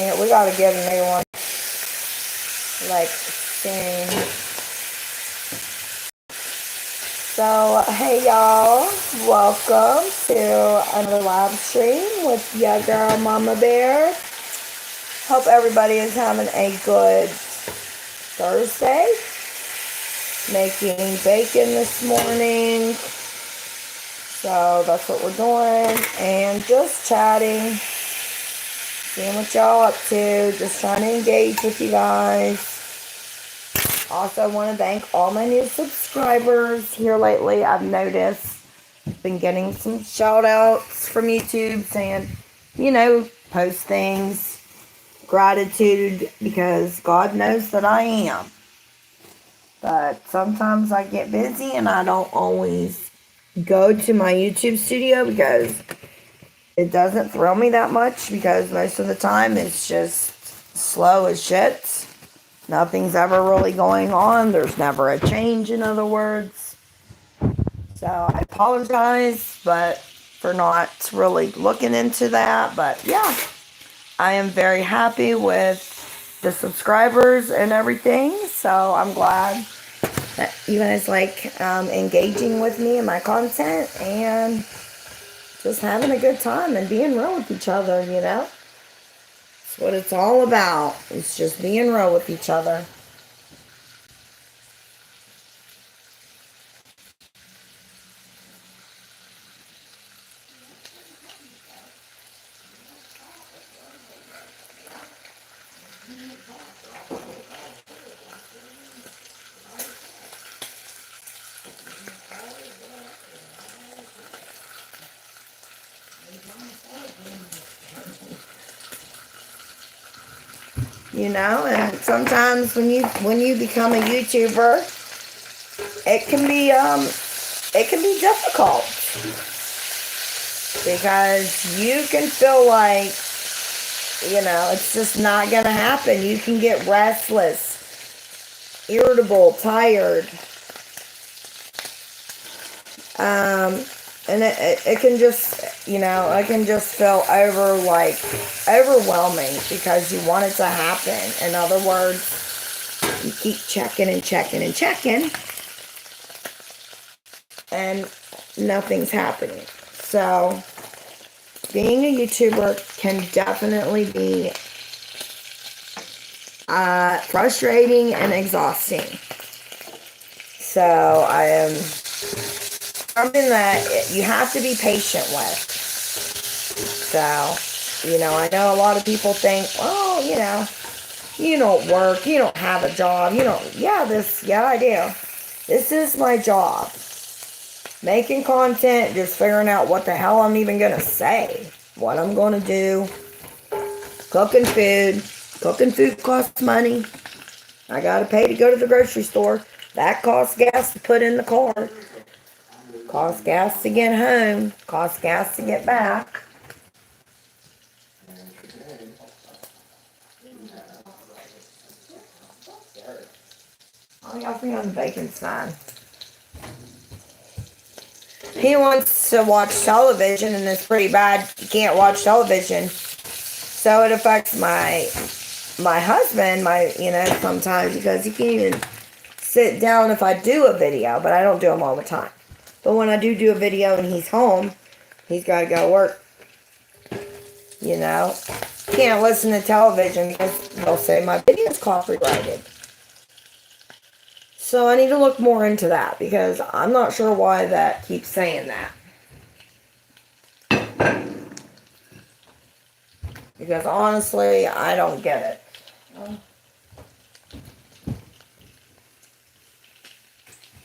it. We gotta get a new one. Like, soon. So, hey y'all. Welcome to another live stream with your girl, Mama Bear. Hope everybody is having a good Thursday. Making bacon this morning. So, that's what we're doing. And just chatting. Seeing what y'all up to. Just trying to engage with you guys. Also, want to thank all my new subscribers here lately. I've noticed been getting some shout outs from YouTube saying, post things, gratitude, because God knows that I am. But sometimes I get busy and I don't always go to my YouTube studio because it doesn't thrill me that much, because most of the time it's just slow as shit. Nothing's ever really going on. There's never a change, in other words. So I apologize for not really looking into that. But yeah, I am very happy with the subscribers and everything. So I'm glad that you guys like engaging with me and my content and just having a good time and being real with each other, That's what it's all about. It's just being real with each other. And sometimes when you become a YouTuber, it can be difficult, because you can feel like, it's just not gonna happen. You can get restless, irritable, tired, and it can just, it can just feel overwhelming, because you want it to happen. In other words, you keep checking and checking and checking, and nothing's happening. So, being a YouTuber can definitely be frustrating and exhausting. So, I am something that you have to be patient with. So, I know a lot of people think, oh, you don't work, you don't have a job, yeah, I do. This is my job. Making content, just figuring out what the hell I'm even going to say, what I'm going to do, cooking food. Cooking food costs money. I got to pay to go to the grocery store. That costs gas to put in the car. Costs gas to get home. Costs gas to get back. Oh, y'all think on the bacon's fine. He wants to watch television, and it's pretty bad. You can't watch television. So it affects my husband, sometimes, because he can't even sit down if I do a video, but I don't do them all the time. But when I do a video and he's home, he's got to go to work. Can't listen to television because they'll say my video's copyrighted. So I need to look more into that, because I'm not sure why that keeps saying that. Because honestly, I don't get it.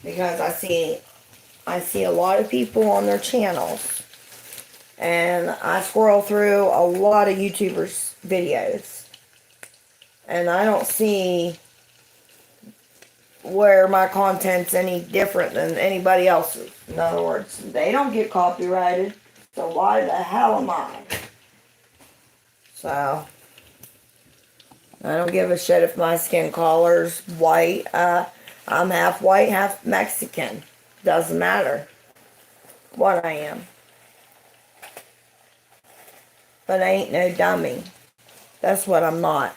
Because I see a lot of people on their channels, and I scroll through a lot of YouTubers' videos, and I don't see where my content's any different than anybody else's. In other words, they don't get copyrighted, so why the hell am I? So, I don't give a shit if my skin color's white. I'm half white, half Mexican. Doesn't matter what I am. But I ain't no dummy. That's what I'm not.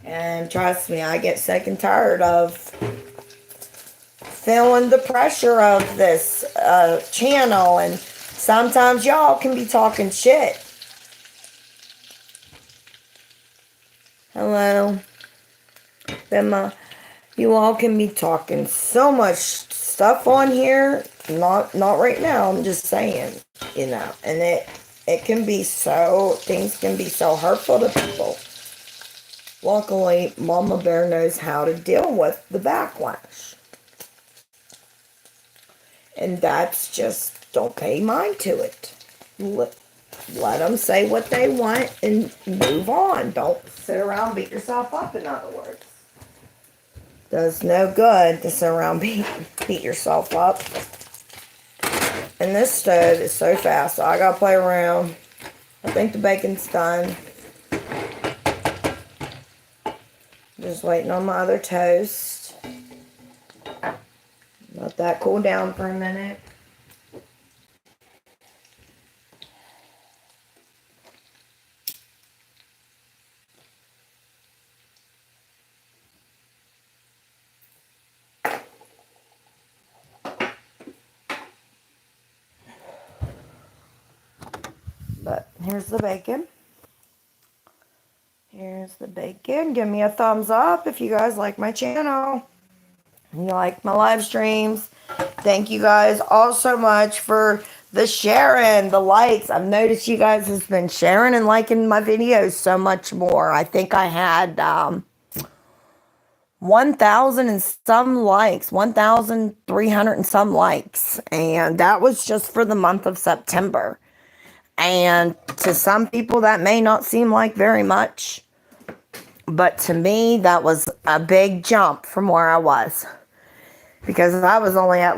And trust me, I get sick and tired of feeling the pressure of this channel. And sometimes y'all can be talking shit. Hello. Emma. You all can be talking so much stuff on here. Not right now. I'm just saying, you know. And it can be so, things can be so hurtful to people. Luckily, Mama Bear knows how to deal with the backlash. And that's just, don't pay mind to it. Let them say what they want and move on. Don't sit around and beat yourself up, in other words. Does no good to sit around beat yourself up. And this stove is so fast, so I gotta play around. I think the bacon's done. Just waiting on my other toast. Let that cool down for a minute. But here's the bacon. Here's the bacon. Give me a thumbs up if you guys like my channel. You like my live streams. Thank you guys all so much for the sharing, the likes. I've noticed you guys have been sharing and liking my videos so much more. I think I had 1,000 and some likes, 1,300 and some likes. And that was just for the month of September. And to some people that may not seem like very much. But to me, that was a big jump from where I was. Because I was only at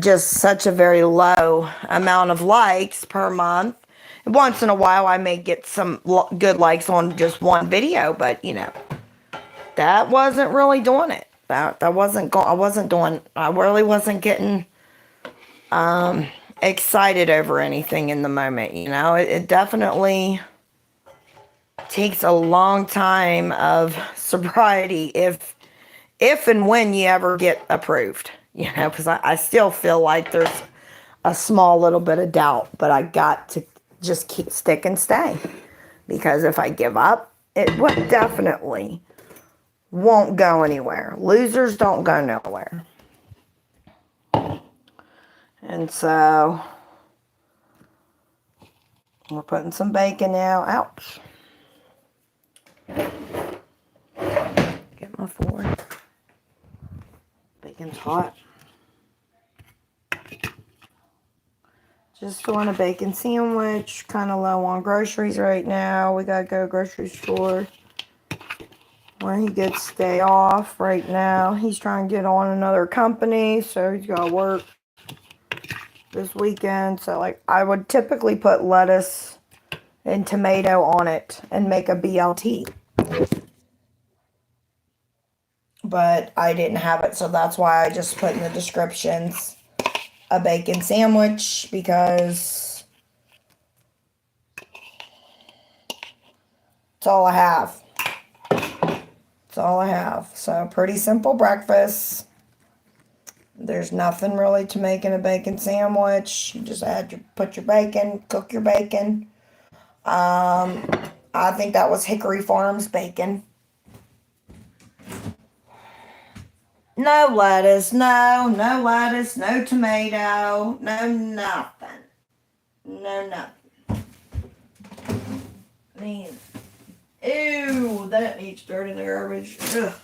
just such a very low amount of likes per month. Once in a while, I may get some good likes on just one video. But, you know, that wasn't really doing it. I really wasn't getting excited over anything in the moment. You know, it definitely takes a long time of sobriety if and when you ever get approved, you know, because I still feel like there's a small little bit of doubt, but I got to just stick and stay, because if I give up, it definitely won't go anywhere. Losers don't go nowhere. And so we're putting some bacon now. Ouch. Get my fork. Bacon's hot. Just doing a bacon sandwich. Kind of low on groceries right now. We gotta go grocery store when he gets day off right now. He's trying to get on another company, so he's gotta work this weekend. So like, I would typically put lettuce and tomato on it and make a BLT. But I didn't have it, so that's why I just put in the descriptions a bacon sandwich, because it's all I have. It's all I have. So pretty simple breakfast. There's nothing really to make in a bacon sandwich. You just put your bacon, cook your bacon. I think that was Hickory Farms bacon. No lettuce, no lettuce, no tomato, no nothing. No nothing. Man. Ew, that needs dirt in the garbage. Ugh.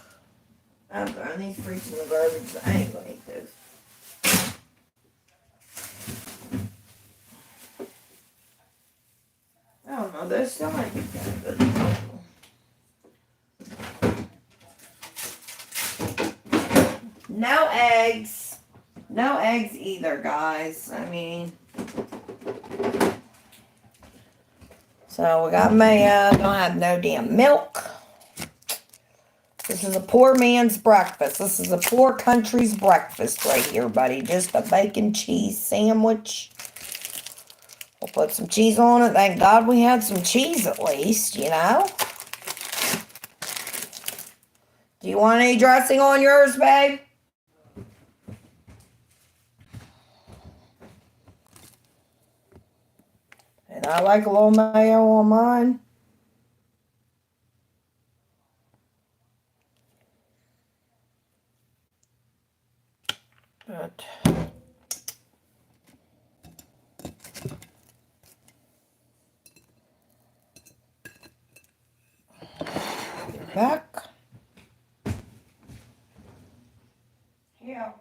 I'm throwing these freaks in the garbage. I ain't gonna eat those. I don't know, those still might be kind of good. No eggs. No eggs either, guys. I mean, so we got mayo. Don't have no damn milk. This is a poor man's breakfast. This is a poor country's breakfast right here, buddy. Just a bacon cheese sandwich. We'll put some cheese on it. Thank God we had some cheese at least, you know. Do you want any dressing on yours, babe? And I like a little mayo on mine. But back. Yeah.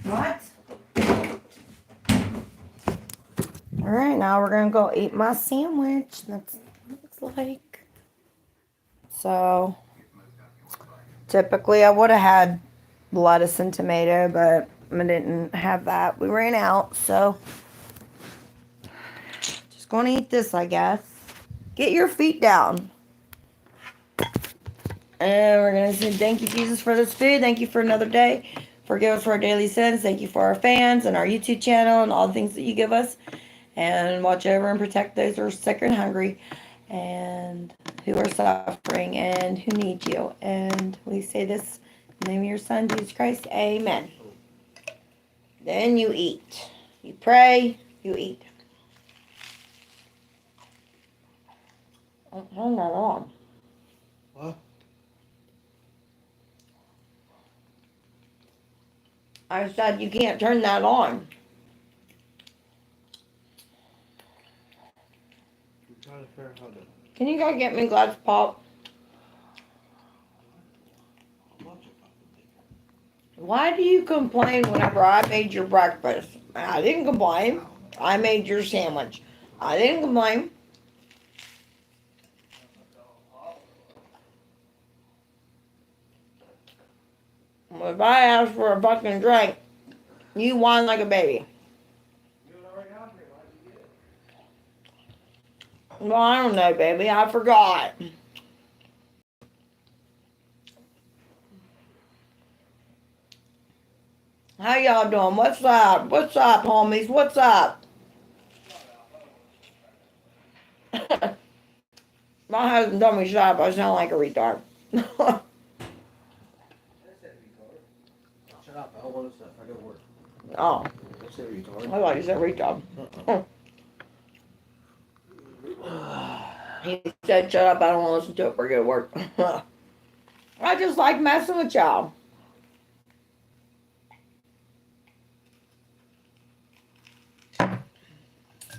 What? All right, now we're gonna go eat my sandwich. That's what it looks like. So typically I would have had lettuce and tomato, but I didn't have that. We ran out, so just gonna eat this, I guess. Get your feet down. And we're going to say thank you, Jesus, for this food. Thank you for another day. Forgive us for our daily sins. Thank you for our fans and our YouTube channel and all the things that you give us. And watch over and protect those who are sick and hungry and who are suffering and who need you. And we say this in the name of your Son, Jesus Christ. Amen. Then you eat. You pray, you eat. Turn that on. What? I said you can't turn that on. I'm trying to figure out how to. Can you guys get me a glass of pop? Why do you complain whenever I made your breakfast? I didn't complain. I made your sandwich. I didn't complain. If I ask for a fucking drink, you whine like a baby. Well, I don't know, baby. I forgot. How y'all doing? What's up? What's up, homies? What's up? My husband told me shut up. I sound like a retard. Shut up. I don't want to stuff. I got work. Oh, I said retard. I thought you said retard. He said, shut up, I don't want to listen to it, forget work. I just like messing with y'all.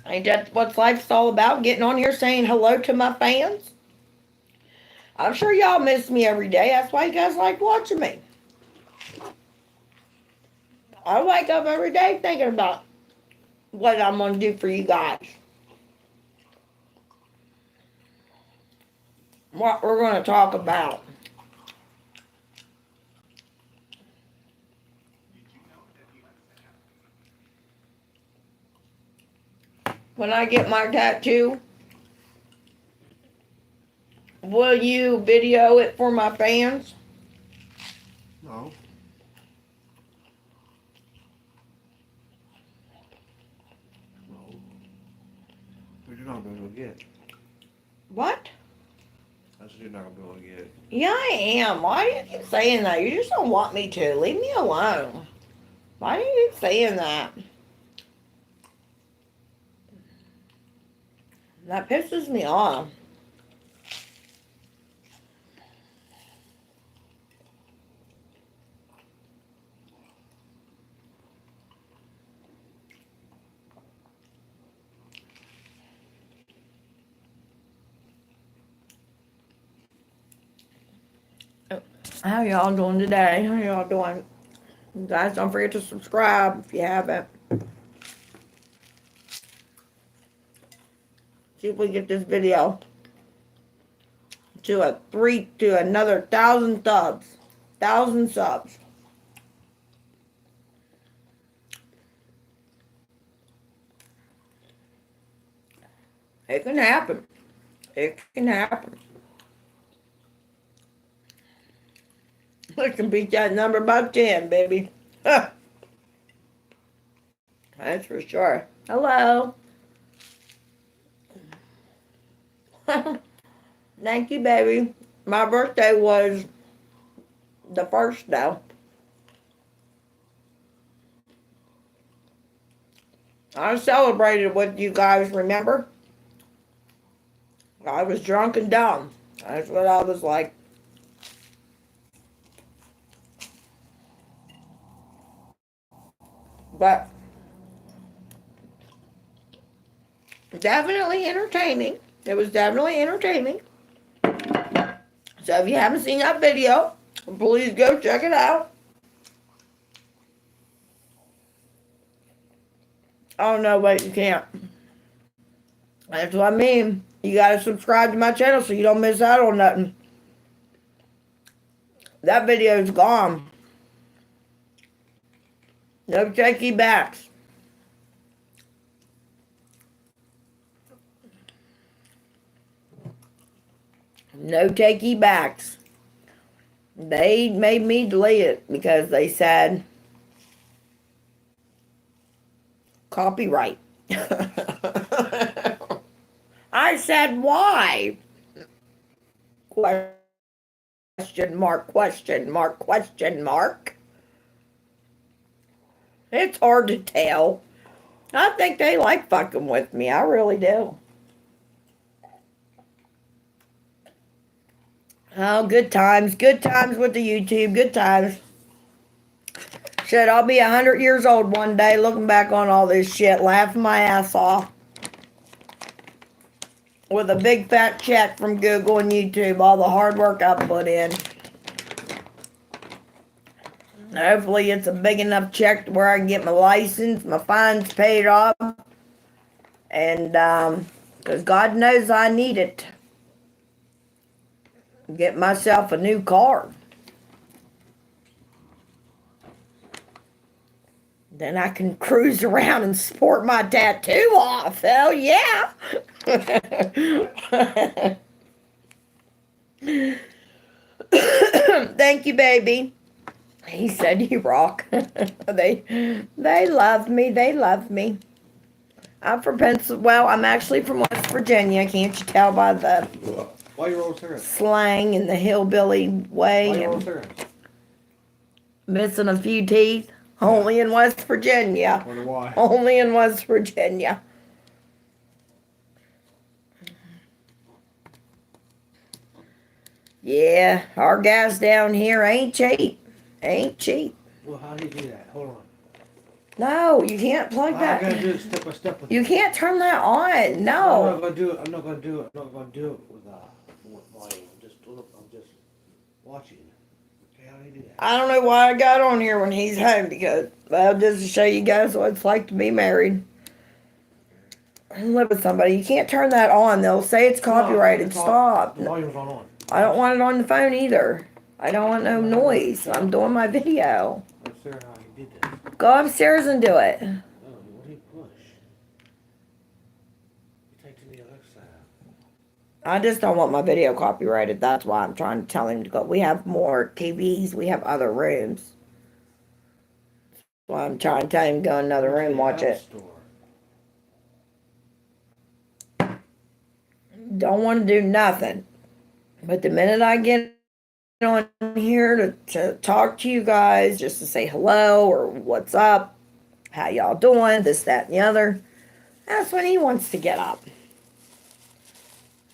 Ain't that what life's all about? Getting on here saying hello to my fans? I'm sure y'all miss me every day. That's why you guys like watching me. I wake up every day thinking about what I'm going to do for you guys. What we're going to talk about. When I get my tattoo, will you video it for my fans? No. No. But you're not going to get. What? That's what you're not going to be able to get. Yeah, I am. Why do you keep saying that? You just don't want me to. Leave me alone. Why do you keep saying that? That pisses me off. How y'all doing today? How y'all doing? You guys, don't forget to subscribe if you haven't. See if we get this video to another 1,000 subs. 1,000 subs. It can happen. It can happen. It can beat that number by 10, baby. That's for sure. Hello. Thank you, baby. My birthday was the first, though. I celebrated with you guys, remember? I was drunk and dumb. That's what I was like. But definitely entertaining. It was definitely entertaining. So if you haven't seen that video, please go check it out. Oh no, wait, you can't. That's what I mean. You gotta subscribe to my channel so you don't miss out on nothing. That video is gone. No takey backs. No takey backs. They made me delete it because they said copyright. I said, why? Question mark, question mark, question mark. It's hard to tell. I think they like fucking with me. I really do. Oh, good times. Good times with the YouTube. Good times. Shit, I'll be 100 years old one day looking back on all this shit, laughing my ass off. With a big fat check from Google and YouTube, all the hard work I put in. Hopefully it's a big enough check to where I can get my license, my fines paid off. And, because God knows I need it. Get myself a new car. Then I can cruise around and sport my tattoo off. Hell yeah. Thank you, baby. He said you rock. They love me. They love me. I'm from Pennsylvania. Well, I'm actually from West Virginia. Can't you tell by the Why you roll cigarettes? slang and the hillbilly way Why you roll and cigarettes? missing a few teeth? Only in West Virginia. Wonder why. Only in West Virginia. Yeah, our gas down here ain't cheap. Ain't cheap. Well, how do you do that? Hold on. No, you can't plug I that. gotta do it step by step. You can't turn that on. I'm No. not gonna do it. I'm not gonna do it. I'm not gonna do it with volume. I'm just watching. Okay, how do you do that? I don't know why I got on here when he's home because, well, just to show you guys what it's like to be married. And live with somebody. You can't turn that on. They'll say it's copyrighted. Stop. The volume's not on. I don't want it on the phone either. I don't want no noise. I'm doing my video. Let's see how you did that. Go upstairs and do it. Oh, what do you push? You take to the other side. I just don't want my video copyrighted. That's why I'm trying to tell him to go. We have more TVs. We have other rooms. That's why I'm trying to tell him to go in another room, watch it. Don't want to do nothing. But the minute I get on here to talk to you guys, just to say hello or what's up, how y'all doing, this, that, and the other, that's when he wants to get up.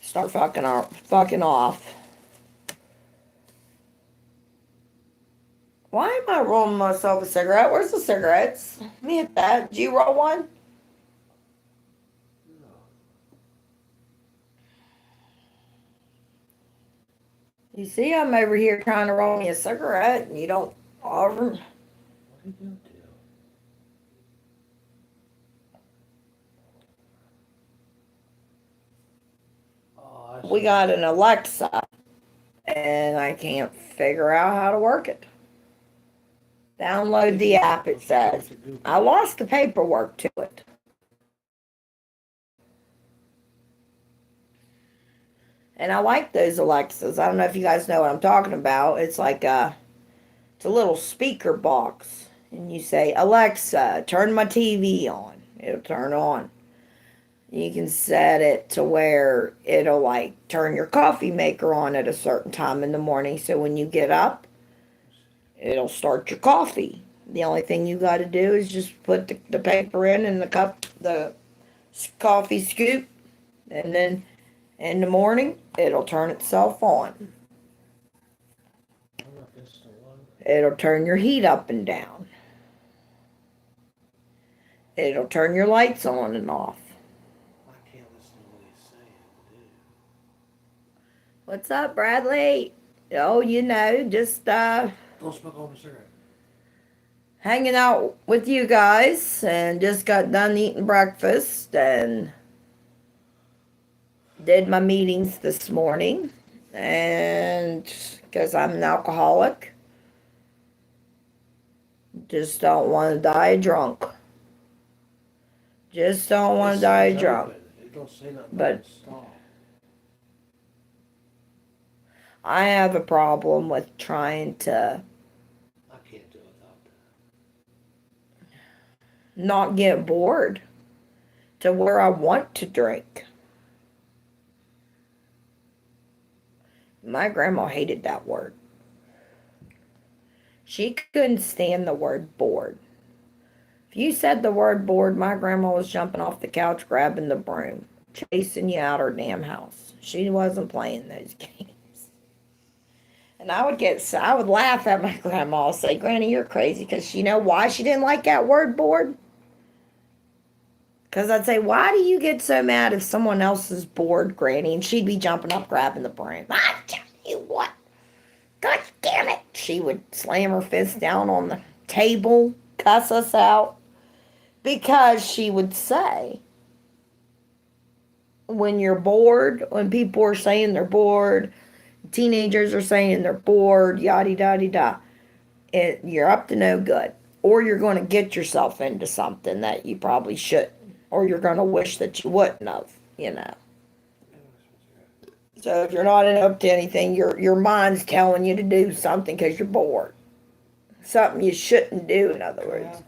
Start fucking off. Why am I rolling myself a cigarette? Where's the cigarettes? Let me hit that. Did you roll one? You see, I'm over here trying to roll me a cigarette, and you don't offer. What are you doing to? Oh, We got an Alexa, and I can't figure out how to work it. Download the app, it says. I lost the paperwork to it. And I like those Alexas. I don't know if you guys know what I'm talking about. It's like it's a little speaker box. And you say, Alexa, turn my TV on. It'll turn on. You can set it to where it'll like turn your coffee maker on at a certain time in the morning. So when you get up, it'll start your coffee. The only thing you got to do is just put the paper in the cup, the coffee scoop, and then in the morning, it'll turn itself on. I don't know if it's the one. It'll turn your heat up and down. It'll turn your lights on and off. I can't listen to what he's saying, dude. What's up, Bradley? Oh, just Don't smoke on a cigarette. hanging out with you guys and just got done eating breakfast and did my meetings this morning. And because I'm an alcoholic, just don't want to die drunk. Just don't want to die drunk. It don't say nothing But about stall. I have a problem with trying to I can't do it without that. not get bored to where I want to drink. My grandma hated that word. She couldn't stand the word bored. If you said the word bored, my grandma was jumping off the couch, grabbing the broom, chasing you out her damn house. She wasn't playing those games. And I would laugh at my grandma and say, Granny, you're crazy. Because you know why she didn't like that word bored? Because I'd say, why do you get so mad if someone else is bored, Granny? And she'd be jumping up, grabbing the broom. I tell you what. God damn it. She would slam her fist down on the table, cuss us out. Because she would say, when you're bored, when people are saying they're bored, teenagers are saying they're bored, yada yada da, you're up to no good. Or you're going to get yourself into something that you probably shouldn't. Or you're going to wish that you wouldn't have. So if you're not up to anything, your mind's telling you to do something because you're bored. Something you shouldn't do, in other words.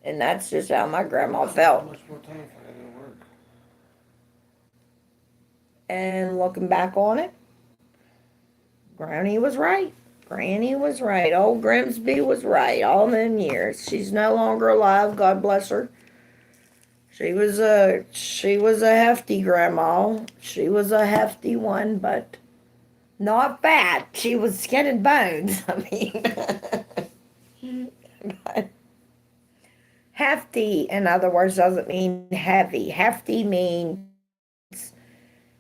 And that's just how my grandma felt. Much more time for that to work. And looking back on it, Granny was right. Granny was right. Old Grimsby was right all them years. She's no longer alive, God bless her. She was a hefty grandma. She was a hefty one, but not fat. She was skin and bones. I mean, but hefty, in other words, doesn't mean heavy. Hefty means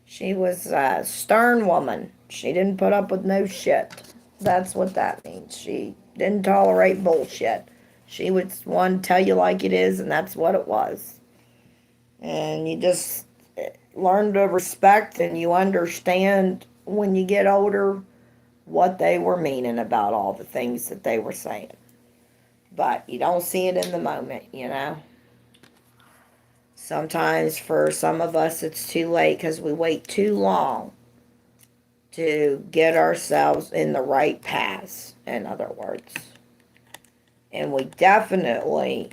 she was a stern woman. She didn't put up with no shit. That's what that means. She didn't tolerate bullshit. She would one tell you like it is, and that's what it was. And you just learn to respect and you understand when you get older what they were meaning about all the things that they were saying. But you don't see it in the moment. Sometimes for some of us it's too late because we wait too long to get ourselves in the right paths, in other words. And we definitely,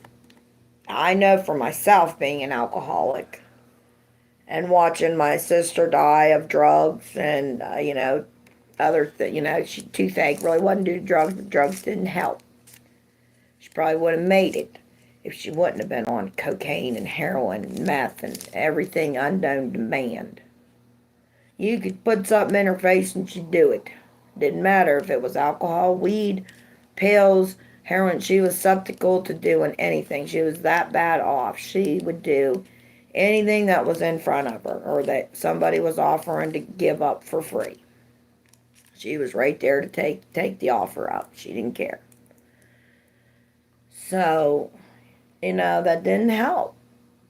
I know for myself being an alcoholic and watching my sister die of drugs and, she toothache really wasn't due to drugs, but drugs didn't help. She probably would have made it if she wouldn't have been on cocaine and heroin and meth and everything unknown to man. You could put something in her face and she'd do it. Didn't matter if it was alcohol, weed, pills, heroin. She was susceptible to doing anything. She was that bad off. She would do anything that was in front of her or that somebody was offering to give up for free. She was right there to take the offer up. She didn't care. So, that didn't help.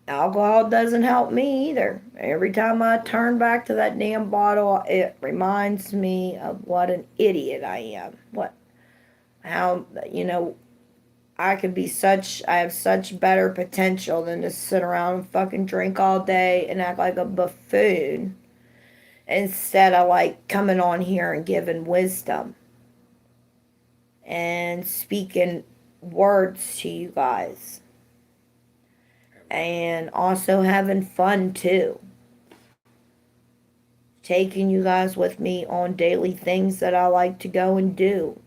Alcohol doesn't help me either. Every time I turn back to that damn bottle, it reminds me of what an idiot I am. I I have such better potential than to sit around and fucking drink all day and act like a buffoon instead of like coming on here and giving wisdom and speaking words to you guys and also having fun too. Taking you guys with me on daily things that I like to go and do.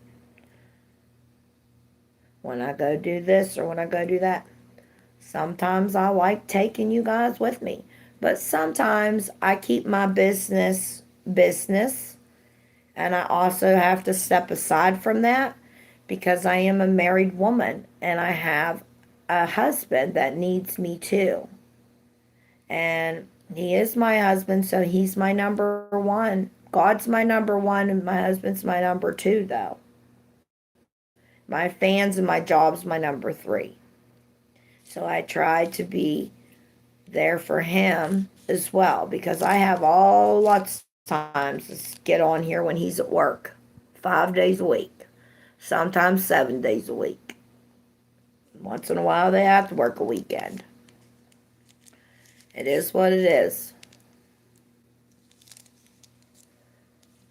When I go do this or when I go do that. Sometimes I like taking you guys with me. But sometimes I keep my business business. And I also have to step aside from that because I am a married woman and I have a husband that needs me too. And he is my husband, so he's my number one. God's my number one, and my husband's my number two, though. My fans and my job's my number three. So I try to be there for him as well because I have all lots of times to get on here when he's at work 5 days a week, sometimes 7 days a week. Once in a while, they have to work a weekend. It is what it is.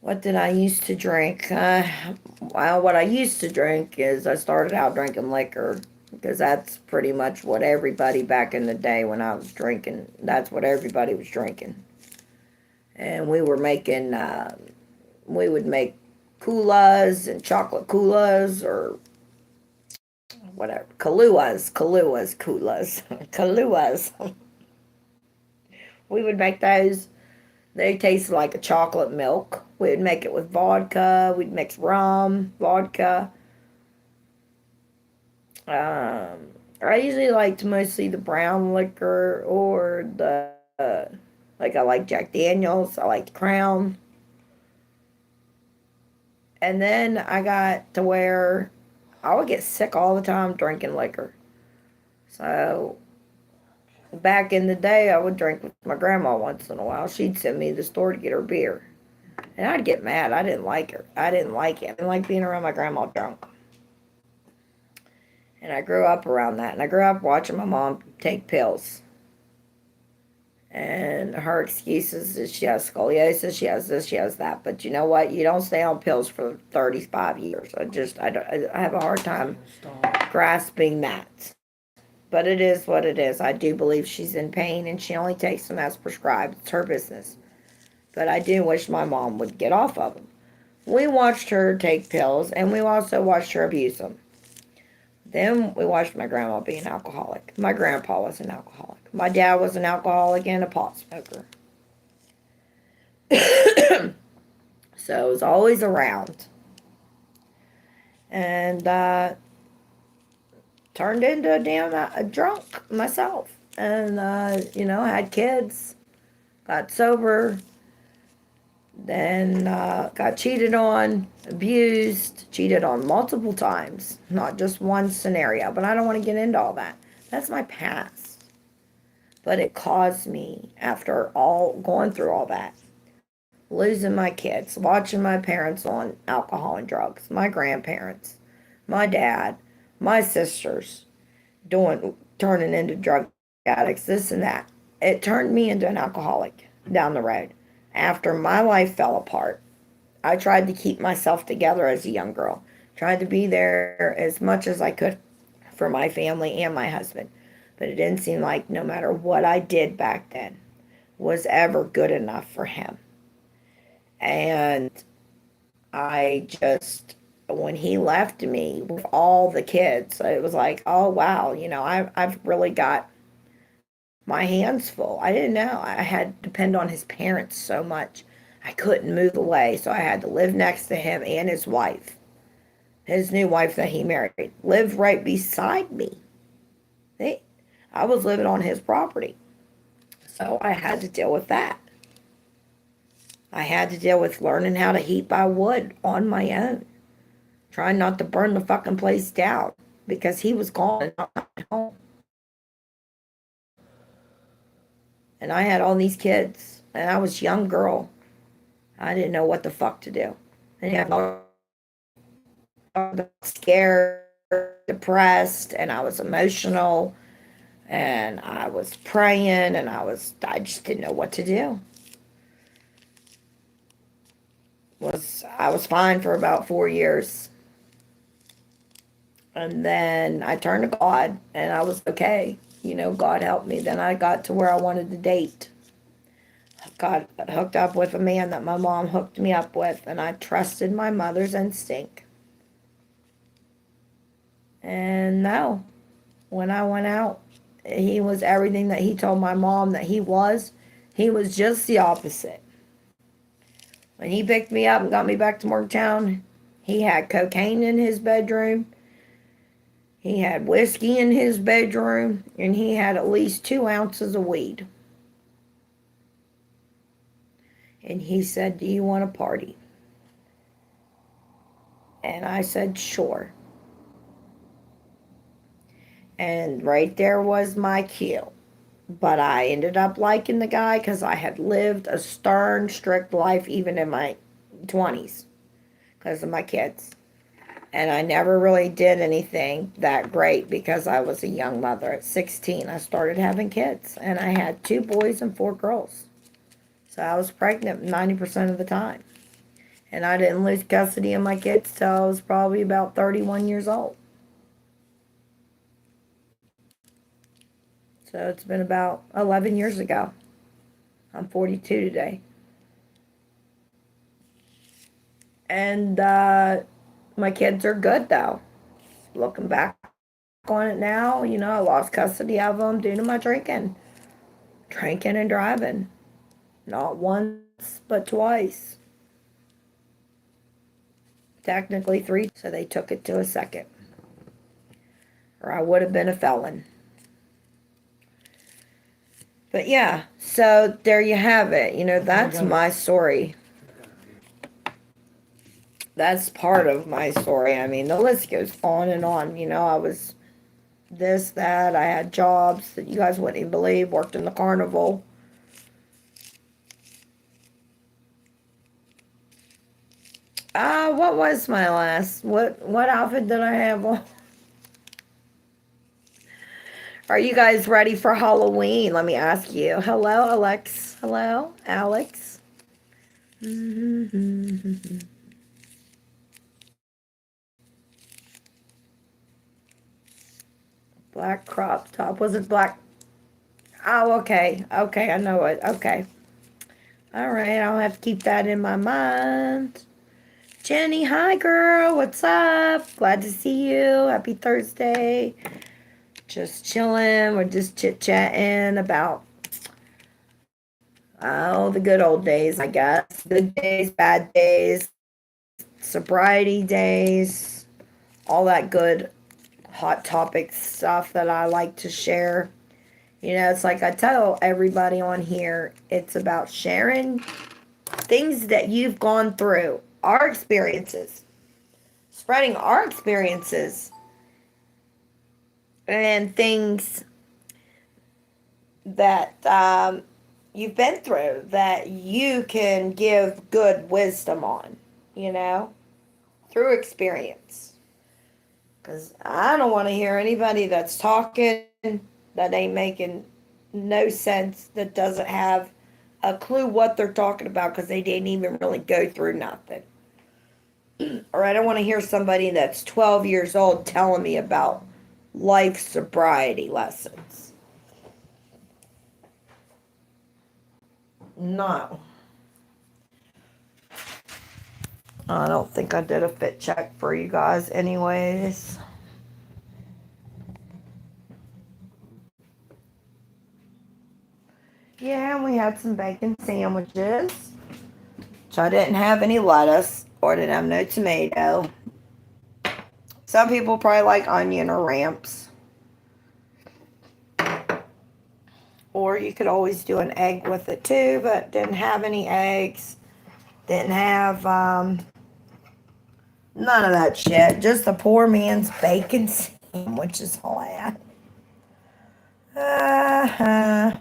What did I used to drink? Well, what I used to drink is I started out drinking liquor because that's pretty much what everybody back in the day when I was drinking, that's what everybody was drinking. And we were making, we would make Koolas and chocolate Koolas or whatever. Kahlua Koolas. Kahluas. We would make those. They tasted like a chocolate milk. We'd make it with vodka. We'd mix rum, vodka. I usually liked mostly the brown liquor or like I like Jack Daniels. I liked Crown. And then I got to where I would get sick all the time drinking liquor. So back in the day, I would drink with my grandma once in a while. She'd send me to the store to get her beer. And I'd get mad. I didn't like her. I didn't like it. I didn't like being around my grandma drunk. And I grew up around that. And I grew up watching my mom take pills. And her excuses is she has scoliosis, she has this, she has that. But you know what? You don't stay on pills for 35 years. I have a hard time grasping that. But it is what it is. I do believe she's in pain and she only takes them as prescribed. It's her business. But I do wish my mom would get off of them. We watched her take pills and we also watched her abuse them. Then we watched my grandma be an alcoholic. My grandpa was an alcoholic. My dad was an alcoholic and a pot smoker. So it was always around. And turned into a damn drunk myself. And, had kids, got sober, then got cheated on, abused, cheated on multiple times, not just one scenario. But I don't want to get into all that. That's my past. But it caused me, after all going through all that, losing my kids, watching my parents on alcohol and drugs, my grandparents, my dad, my sisters, turning into drug addicts, this and that. It turned me into an alcoholic down the road. After my life fell apart, I tried to keep myself together as a young girl. Tried to be there as much as I could for my family and my husband. But it didn't seem like no matter what I did back then was ever good enough for him. And I just, when he left me with all the kids, it was like, oh, wow, I've really got my hands full. I didn't know. I had to depend on his parents so much. I couldn't move away, so I had to live next to him and his wife. His new wife that he married lived right beside me. I was living on his property. So I had to deal with that. I had to deal with learning how to heat by wood on my own. Trying not to burn the fucking place down because he was gone and not home. And I had all these kids, and I was a young girl. I didn't know what the fuck to do. And I was scared depressed and I was emotional and I was praying and I just didn't know what to do. I was fine for about 4 years. And then I turned to God and I was okay. God helped me. Then I got to where I wanted to date. Got hooked up with a man that my mom hooked me up with, and I trusted my mother's instinct. And no, when I went out, he was everything that he told my mom that he was. He was just the opposite. When he picked me up and got me back to Morgantown, he had cocaine in his bedroom. He had whiskey in his bedroom, and he had at least 2 ounces of weed. And he said, "Do you want to party?" And I said, "Sure." And right there was my cue. But I ended up liking the guy because I had lived a stern, strict life even in my 20s because of my kids. And I never really did anything that great because I was a young mother. At 16, I started having kids, and I had 2 boys and 4 girls. So I was pregnant 90% of the time. And I didn't lose custody of my kids till I was probably about 31 years old. So it's been about 11 years ago. I'm 42 today. And my kids are good, though. Looking back on it now, I lost custody of them due to my drinking. Drinking and driving. Not once, but twice. Technically 3, so they took it to a second. Or I would have been a felon. But yeah, so there you have it. That's my story. That's part of my story. I mean, the list goes on and on. I was this, that. I had jobs that you guys wouldn't even believe. Worked in the carnival. What was my last? What outfit did I have on? Are you guys ready for Halloween? Let me ask you. Hello, Alex. Hello, Alex. Black crop top. Was it black? Oh, okay. Okay, I know it. Okay. All right, I'll have to keep that in my mind. Jenny, hi, girl. What's up? Glad to see you. Happy Thursday. Just chilling. We're just chit-chatting about, the good old days, I guess. Good days, bad days, sobriety days, all that good hot topic stuff that I like to share. It's like I tell everybody on here, it's about sharing things that you've gone through, our experiences, spreading our experiences, and things that you've been through that you can give good wisdom on, through experience. Because I don't want to hear anybody that's talking that ain't making no sense, that doesn't have a clue what they're talking about because they didn't even really go through nothing. Or I don't want to hear somebody that's 12 years old telling me about life sobriety lessons. No. I don't think I did a fit check for you guys anyways. Yeah, and we had some bacon sandwiches. So I didn't have any lettuce or didn't have no tomato. Some people probably like onion or ramps. Or you could always do an egg with it too, but didn't have any eggs. Didn't have none of that shit. Just the poor man's bacon sandwich is all I had.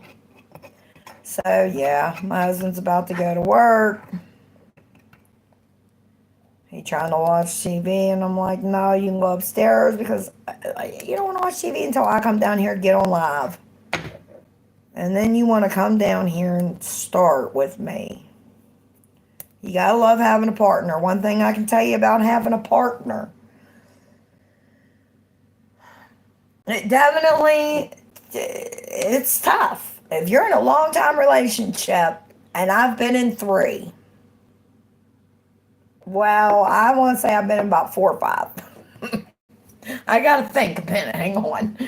So yeah, my husband's about to go to work. He You trying to watch TV? And I'm like, no, you can go upstairs because you don't want to watch TV until I come down here and get on live. And then you want to come down here and start with me. You gotta love having a partner. One thing I can tell you about having a partner, it definitely, it's tough. If you're in a long-time relationship, and I've been in 3, well, I want to say I've been in about 4 or 5. I gotta think a minute, hang on.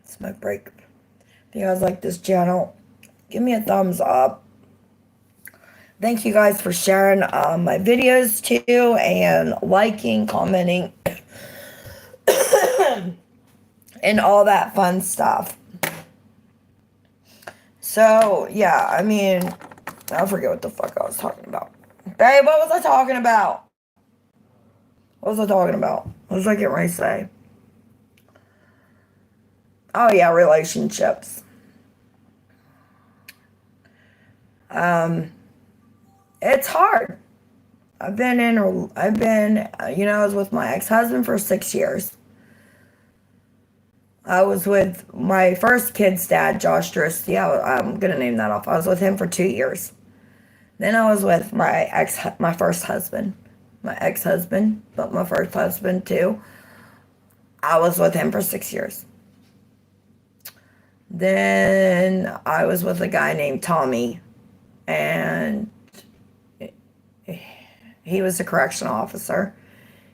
Smoke break. If you guys like this channel, give me a thumbs up. Thank you guys for sharing my videos too, and liking, commenting, and all that fun stuff. So, yeah, I mean, I forget what the fuck I was talking about. Babe, what was I talking about? What was I talking about? What was I getting ready to say? Oh, yeah, relationships. It's hard. I was with my ex-husband for 6 years. I was with my first kid's dad, Josh Drist. Yeah, I'm gonna name that off. I was with him for 2 years. Then I was with my first husband, my ex-husband, but my first husband too. I was with him for 6 years. Then I was with a guy named Tommy, and he was a correctional officer.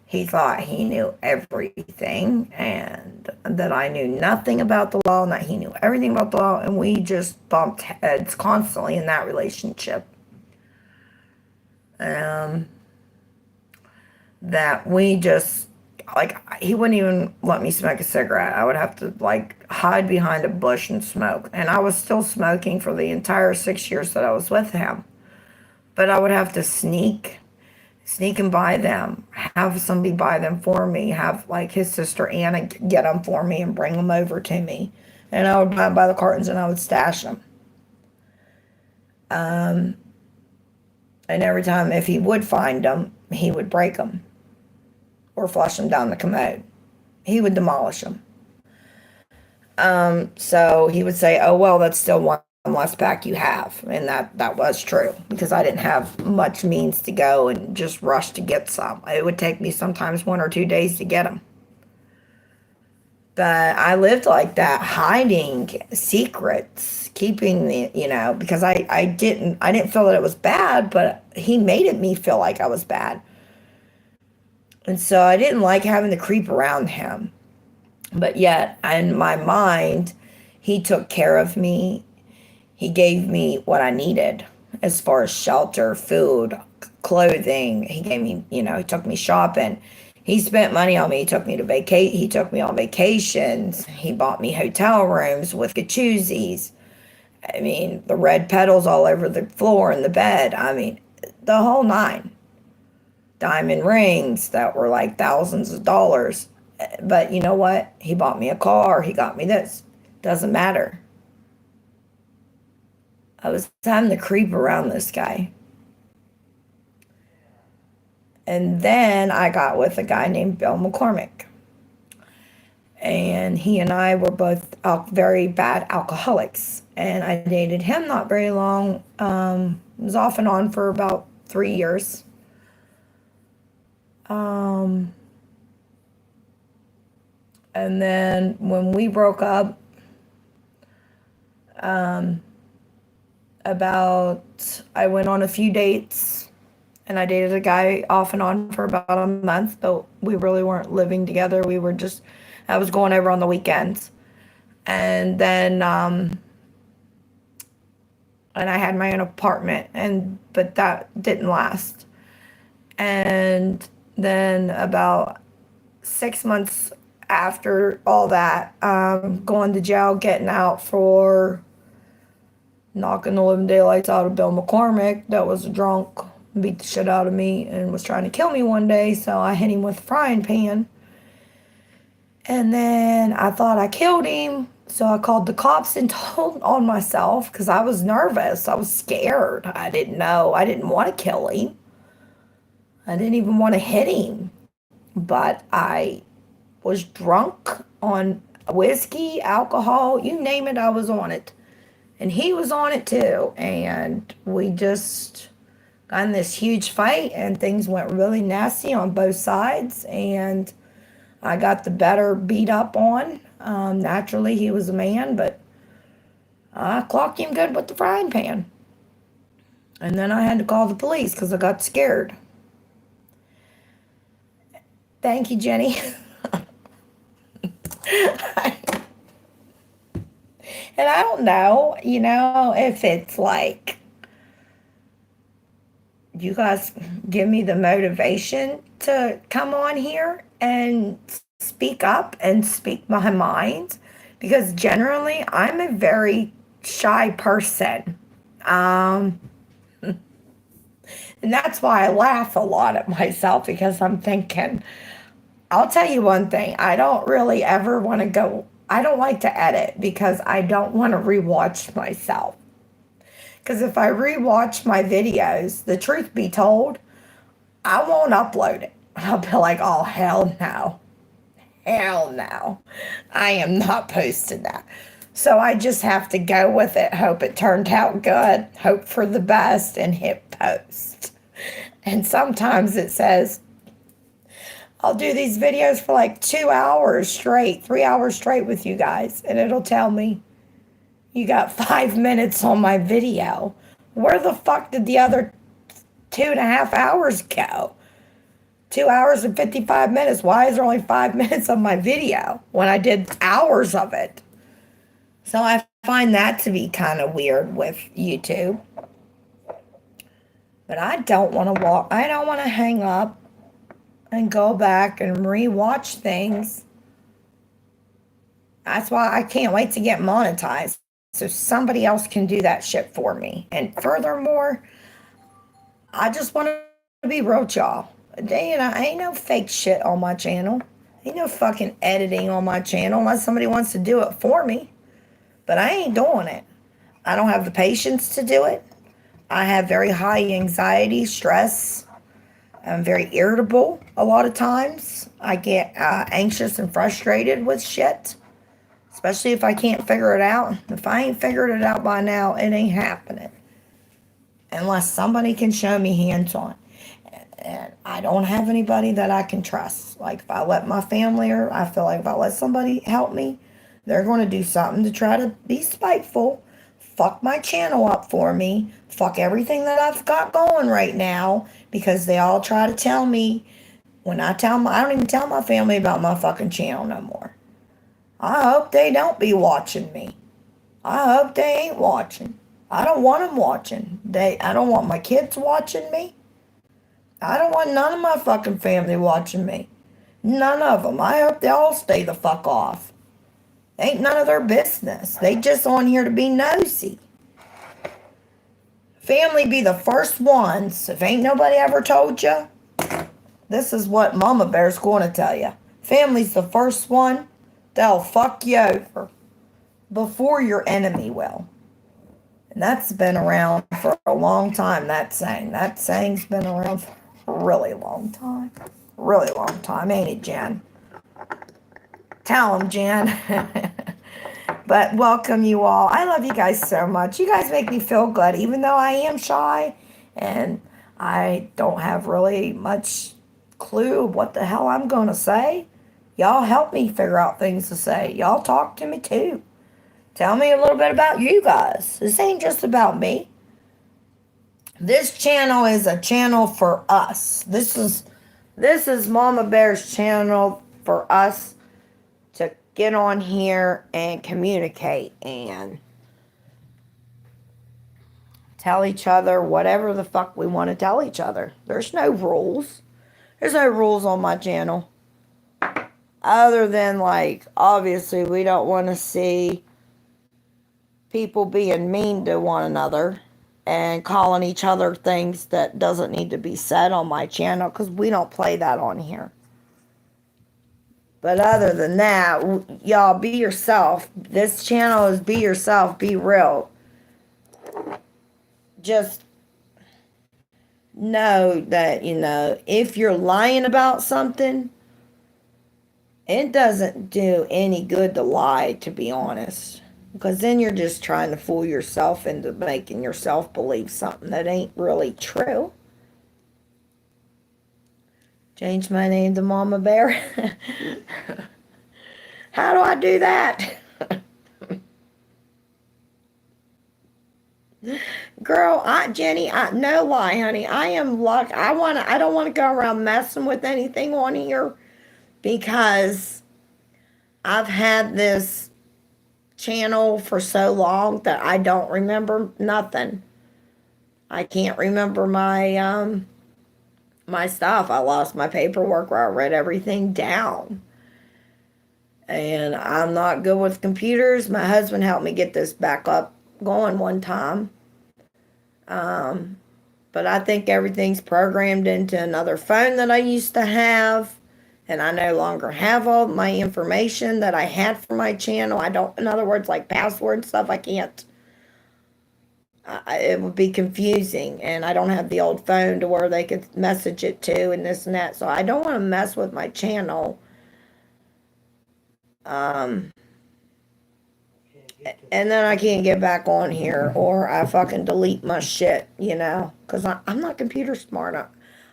He thought he knew everything and that I knew nothing about the law and that he knew everything about the law, and we just bumped heads constantly in that relationship. That we just, like, he wouldn't even let me smoke a cigarette. I would have to, like, hide behind a bush and smoke. And I was still smoking for the entire 6 years that I was with him. But I would have to sneak and buy them, have somebody buy them for me, have, like, his sister Anna get them for me and bring them over to me. And I would buy them by the cartons and I would stash them. And every time, if he would find them, he would break them or flush them down the commode. He would demolish them. So he would say, oh, well, that's still one less pack you have. And that was true, because I didn't have much means to go and just rush to get some. It would take me sometimes 1 or 2 days to get them. But I lived like that, hiding secrets, keeping because I didn't feel that it was bad, but he made me feel like I was bad. And so I didn't like having to creep around him. But yet, in my mind, he took care of me. He gave me what I needed as far as shelter, food, clothing. He gave me, he took me shopping. He spent money on me. He took me He took me on vacations. He bought me hotel rooms with jacuzzis. I mean, the red petals all over the floor and the bed. I mean, the whole 9. Diamond rings that were like thousands of dollars. But you know what? He bought me a car. He got me this. Doesn't matter. I was having to creep around this guy. And then I got with a guy named Bill McCormick. And he and I were both very bad alcoholics. And I dated him not very long. It was off and on for about 3 years. And then when we broke up, I went on a few dates, and I dated a guy off and on for about a month, but we really weren't living together. I was going over on the weekends. And then, and I had my own apartment, but that didn't last. And then about 6 months after all that, going to jail, getting out for knocking the living daylights out of Bill McCormick that was drunk, beat the shit out of me, and was trying to kill me one day. So I hit him with a frying pan. And then I thought I killed him. So I called the cops and told on myself because I was nervous. I was scared. I didn't know. I didn't want to kill him. I didn't even want to hit him. But I was drunk on whiskey, alcohol, you name it, I was on it. And he was on it too. And we just got in this huge fight, and things went really nasty on both sides. And I got the better beat up on. Naturally, he was a man, but I clocked him good with the frying pan. And then I had to call the police because I got scared. Thank you, Jenny. And I don't know, if it's like you guys give me the motivation to come on here and speak up and speak my mind because generally I'm a very shy person. And that's why I laugh a lot at myself because I'm thinking, I'll tell you one thing, I don't really ever want to go, I don't like to edit because I don't want to rewatch myself. Because if I rewatch my videos, the truth be told, I won't upload it. I'll be like, oh, hell no. Hell no. I am not posting that. So I just have to go with it, hope it turned out good, hope for the best, and hit post. And sometimes it says, I'll do these videos for like 2 hours straight, 3 hours straight with you guys, and it'll tell me, you got 5 minutes on my video. Where the fuck did the other 2.5 hours go? 2 hours and 55 minutes. Why is there only 5 minutes of my video when I did hours of it? So I find that to be kind of weird with YouTube. But I don't want to I don't want to hang up and go back and rewatch things. That's why I can't wait to get monetized so somebody else can do that shit for me. And furthermore, I just want to be real, y'all. Ain't no fake shit on my channel. Ain't no fucking editing on my channel unless somebody wants to do it for me. But I ain't doing it. I don't have the patience to do it. I have very high anxiety, stress. I'm very irritable a lot of times. I get anxious and frustrated with shit, especially if I can't figure it out. If I ain't figured it out by now, it ain't happening. Unless somebody can show me hands-on. And I don't have anybody that I can trust. Like if I let my family, or I feel like if I let somebody help me, they're going to do something to try to be spiteful, fuck my channel up for me, fuck everything that I've got going right now, because they all try to tell me, when I don't even tell my family about my fucking channel no more. I hope they don't be watching me. I hope they ain't watching. I don't want them watching. I don't want my kids watching me. I don't want none of my fucking family watching me. None of them. I hope they all stay the fuck off. Ain't none of their business. They just on here to be nosy. Family be the first ones. If ain't nobody ever told you, this is what Mama Bear's going to tell you. Family's the first one. They'll fuck you over before your enemy will. And that's been around for a long time, that saying. That saying's been around for a really long time. Really long time, ain't it, Jen? Tell them, Jen. But welcome you all. I love you guys so much. You guys make me feel good, even though I am shy and I don't have really much clue what the hell I'm going to say. Y'all help me figure out things to say. Y'all talk to me too. Tell me a little bit about you guys. This ain't just about me. This channel is a channel for us. This is Mama Bear's channel for us to get on here and communicate and tell each other whatever the fuck we want to tell each other. There's no rules. There's no rules on my channel. Other than, like, obviously we don't want to see people being mean to one another and calling each other things that doesn't need to be said on my channel because we don't play that on here. But other than that, y'all be yourself. This channel is be yourself, be real. Just know that, if you're lying about something, it doesn't do any good to lie, to be honest. Because then you're just trying to fool yourself into making yourself believe something that ain't really true. Change my name to Mama Bear. How do I do that? Girl, Jenny, no lie, honey. I am luck. I don't want to go around messing with anything on here because I've had this channel for so long that I don't remember nothing. I can't remember my stuff. I lost my paperwork where I wrote everything down. And I'm not good with computers. My husband helped me get this back up going one time. But I think everything's programmed into another phone that I used to have. And I no longer have all my information that I had for my channel. In other words, like password and stuff, I can't. It would be confusing. And I don't have the old phone to where they could message it to and this and that. So I don't want to mess with my channel. And then I can't get back on here, or I fucking delete my shit, because I'm not computer smart.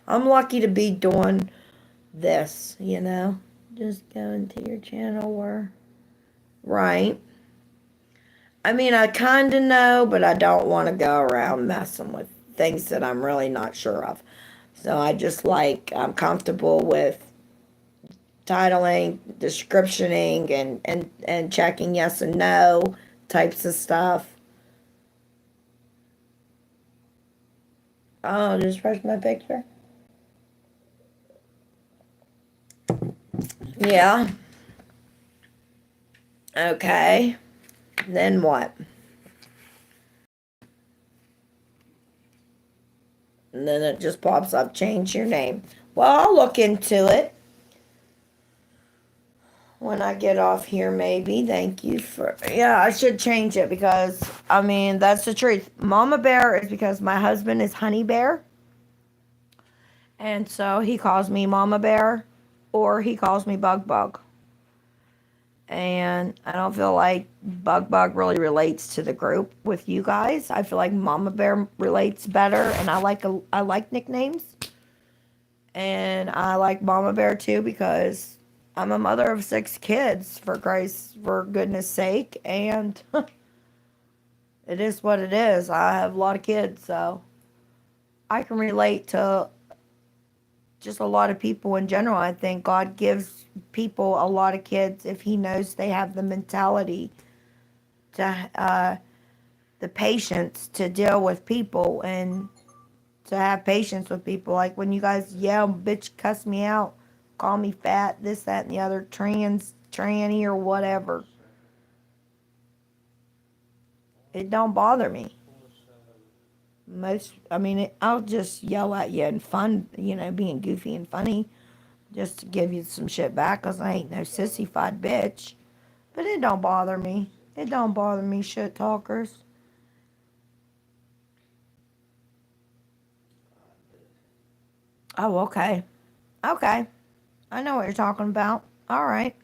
I'm lucky to be doing this, just go into your channel right. I mean, I kind of know, but I don't want to go around messing with things that I'm really not sure of. So I'm comfortable with titling, descriptioning, and checking yes and no types of stuff. Oh, just press my picture. Yeah. Okay. Then what? And then it just pops up, change your name. Well, I'll look into it when I get off here, maybe. Thank you yeah, I should change it because, that's the truth. Mama Bear is because my husband is Honey Bear. And so he calls me Mama Bear, or he calls me Bug Bug. And I don't feel like Bug Bug really relates to the group with you guys. I feel like Mama Bear relates better, and I like nicknames. And I like Mama Bear too because I'm a mother of 6 kids, for goodness sake, and it is what it is. I have a lot of kids, so I can relate to just a lot of people in general. I think God gives people a lot of kids if he knows they have the mentality to the patience to deal with people and to have patience with people. Like when you guys yell, bitch, cuss me out, call me fat, this, that, and the other, tranny, or whatever. It don't bother me. I'll just yell at you and fun, being goofy and funny, just to give you some shit back, cause I ain't no sissified bitch. But it don't bother me. It don't bother me, shit talkers. Oh, okay. Okay. I know what you're talking about. All right.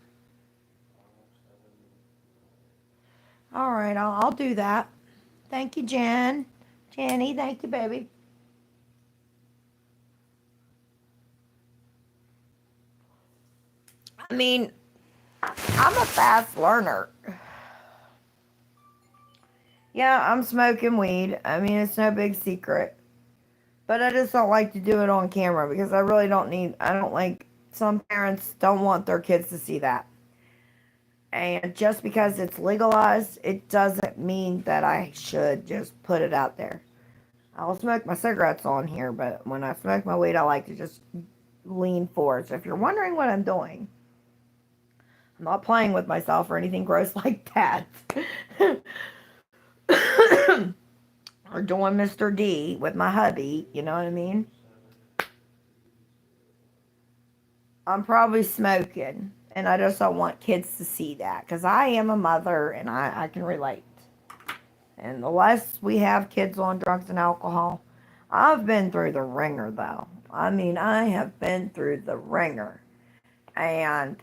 All right, I'll do that. Thank you, Jen. Jenny, thank you, baby. I'm a fast learner. Yeah, I'm smoking weed. It's no big secret. But I just don't like to do it on camera because I really some parents don't want their kids to see that. And just because it's legalized, it doesn't mean that I should just put it out there. I'll smoke my cigarettes on here, but when I smoke my weed, I like to just lean forward. So if you're wondering what I'm doing, I'm not playing with myself or anything gross like that. or doing Mr. D with my hubby, you know what I mean? I'm probably smoking, and I just don't want kids to see that, because I am a mother, and I can relate. And the less we have kids on drugs and alcohol, I've been through the ringer, though. I mean, I have been through the ringer. And,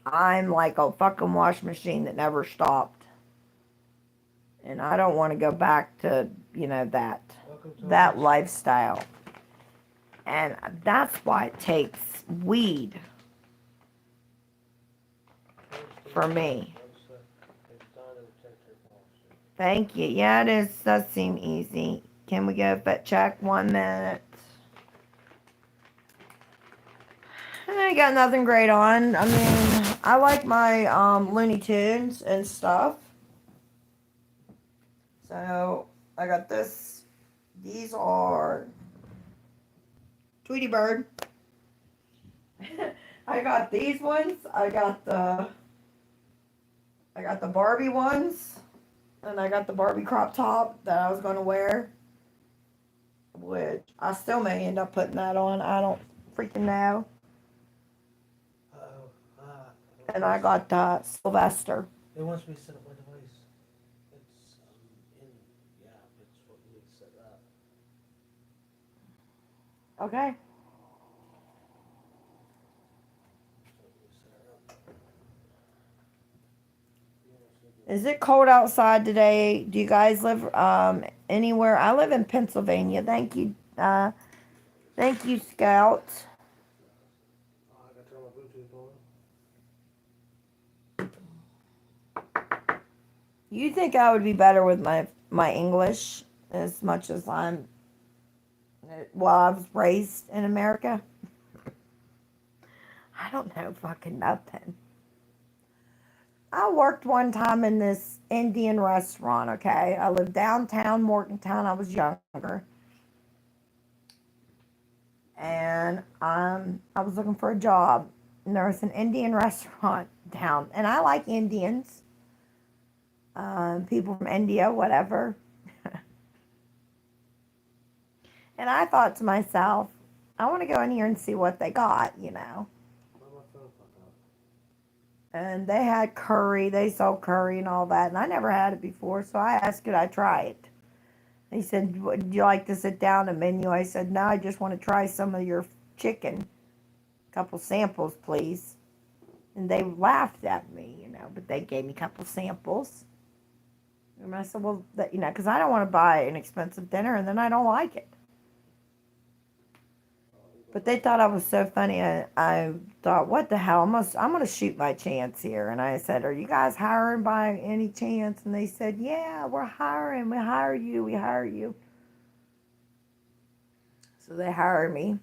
I'm like a fucking wash machine that never stopped. And I don't want to go back to, that lifestyle. And that's why it takes weed for me. Thank you. Yeah, does seem easy. Can we go fit check 1 minute? I got nothing great on. I mean, I like my Looney Tunes and stuff. So I got this. These are Tweety Bird. I got these ones. I got the Barbie ones. And I got the Barbie crop top that I was going to wear. Which I still may end up putting that on. I don't freaking know. And I got Sylvester. It wants me to set up my device. It's it's what we need to set up. Okay. Is it cold outside today? Do you guys live anywhere? I live in Pennsylvania. Thank you. Thank you, Scout. I gotta turn my Bluetooth on. You think I would be better with my English as much as I was raised in America? I don't know fucking nothing. I worked one time in this Indian restaurant, okay? I lived downtown Morgantown. I was younger. And I was looking for a job. And there was an Indian restaurant down. And I like Indians. People from India, whatever. And I thought to myself, I want to go in here and see what they got, And they had curry. They sold curry and all that. And I never had it before, so I asked, could I try it? They said, would you like to sit down a menu? I said, no, I just want to try some of your chicken. A couple samples, please. And they laughed at me, but they gave me a couple samples. And I said, well, because I don't want to buy an expensive dinner and then I don't like it. But they thought I was so funny. I thought, what the hell? I'm going to shoot my chance here. And I said, are you guys hiring by any chance? And they said, yeah, we're hiring. We hire you. We hire you. So they hired me.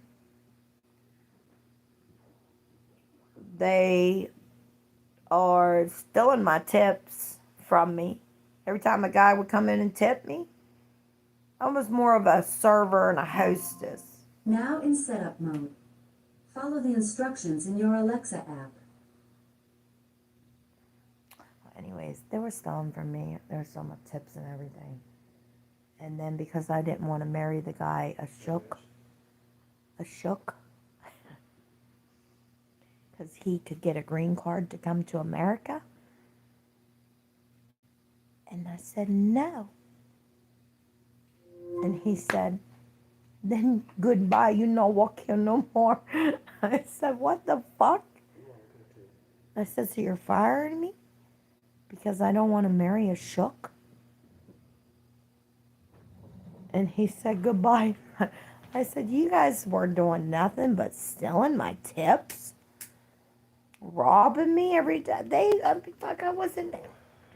They are stealing my tips from me. Every time a guy would come in and tip me, I was more of a server and a hostess. Now in setup mode. Follow the instructions in your Alexa app. Anyways, they were stealing from me. They were stealing my tips and everything. And then because I didn't want to marry the guy, Ashok, because he could get a green card to come to America. And I said, no. And he said, then goodbye, you no walk here no more. I said, what the fuck? I said, so you're firing me? Because I don't want to marry Ashok? And he said, goodbye. I said, you guys were doing nothing but stealing my tips? Robbing me every day?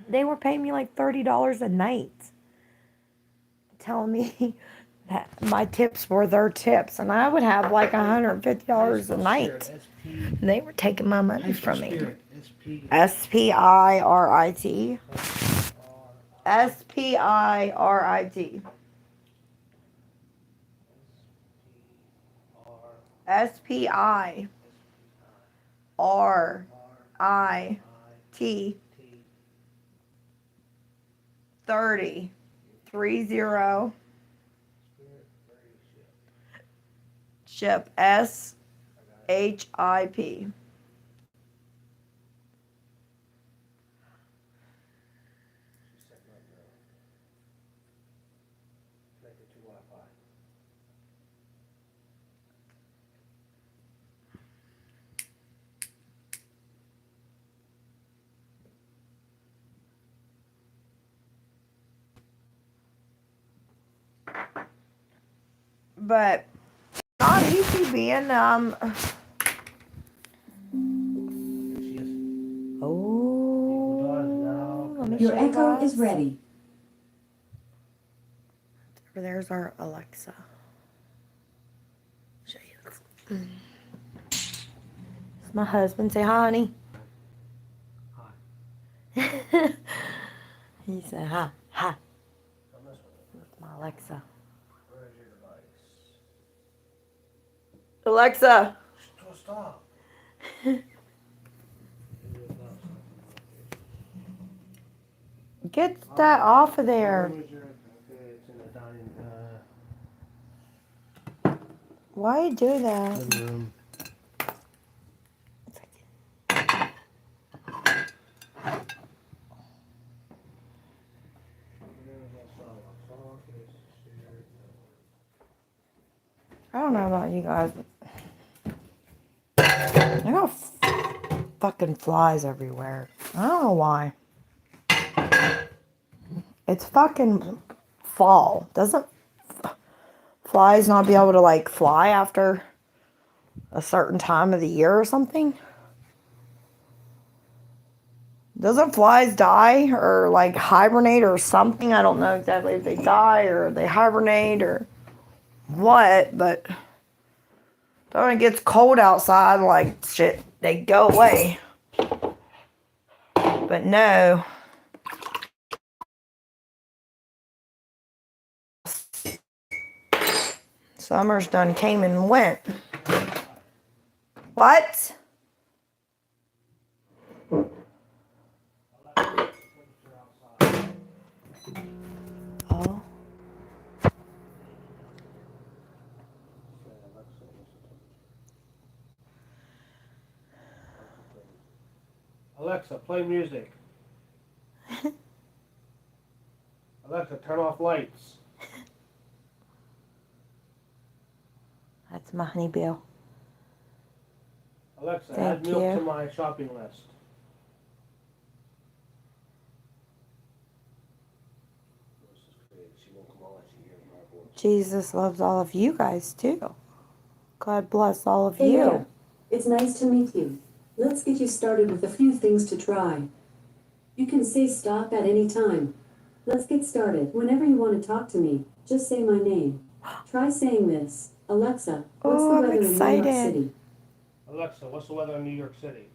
They were paying me like $30 a night. Telling me that my tips were their tips. And I would have like $150 a night. And they were taking my money from me. S-P-I-R-I-T. S-P-I-R-I-T. S-P-I-R-I-T. 30. 30 Spirit Ferry ship ship. SHIP. She's setting up now. Connected to Wi-Fi. But not easy being Here she is. oh, let me Your show you echo is guys. ready. There's our Alexa. Show you. It's my husband. Say hi, honey. Hi. He said hi, hi. On this one. That's my Alexa. Where is your device? Alexa. Stop. Get that off of there. Where is your, okay, it's in the dining Why you do that? living room. I don't know about you guys, but I got fucking flies everywhere. I don't know why. It's fucking fall. Doesn't flies not be able to like fly after a certain time of the year or something? Doesn't flies die or like hibernate or something? I don't know exactly if they die or they hibernate or what, but when it gets cold outside, like shit, they go away. But no. Summer's done came and went. What? Oh. Alexa, play music. Alexa, turn off lights. That's my honey bill. Alexa, Thank add milk you. to my shopping list. She won't come on unless she hears my voice. Jesus loves all of you guys too. God bless all of Hey you. there. It's nice to meet you. Let's get you started with a few things to try. You can say stop at any time. Let's get started. Whenever you want to talk to me, just say my name. Try saying this. Alexa, what's Oh, the I'm weather in New York excited. City? Alexa, what's the weather in New York City?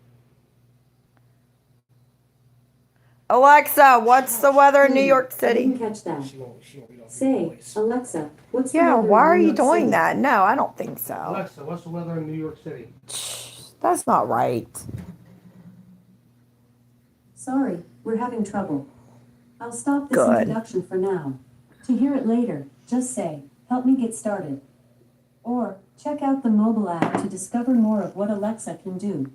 Alexa, what's the weather in New York I City? didn't catch that. She won't be able to Say, voice. Alexa, what's the Yeah, weather why in are New you York doing City? that? No, I don't think so. Alexa, what's the weather in New York City? That's not right. Sorry, we're having trouble. I'll stop this Good. introduction for now. To hear it later, just say, help me get started. Or, check out the mobile app to discover more of what Alexa can do.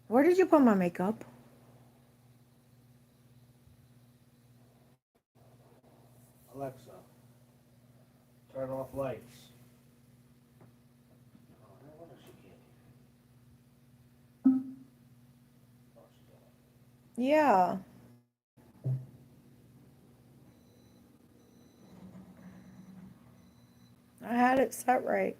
Where did you put my makeup? Alexa, turn off lights. Oh, no wonder she can't hear. Oh, she's off. Yeah. I had it set right.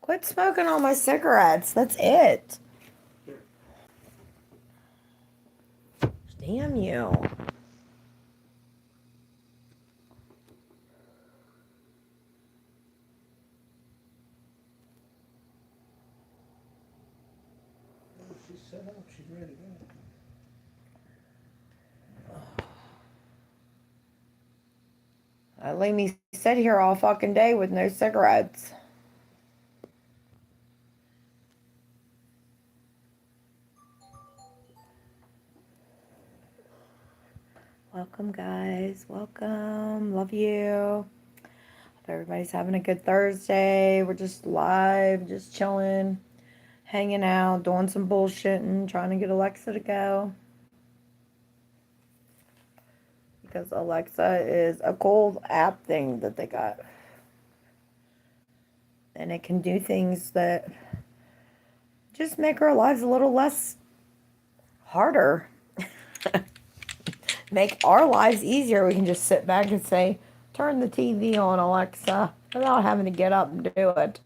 Quit smoking all my cigarettes. That's it. Damn you. Oh, she's set up. She's ready to go. Let me sit here all fucking day with no cigarettes. Welcome, guys. Welcome. Love you. Hope everybody's having a good Thursday. We're just live, just chilling, hanging out, doing some bullshitting, trying to get Alexa to go. Because Alexa is a cool app thing that they got. And it can do things that just make our lives a little less harder. Make our lives easier. We can just sit back and say, turn the TV on, Alexa, without having to get up and do it.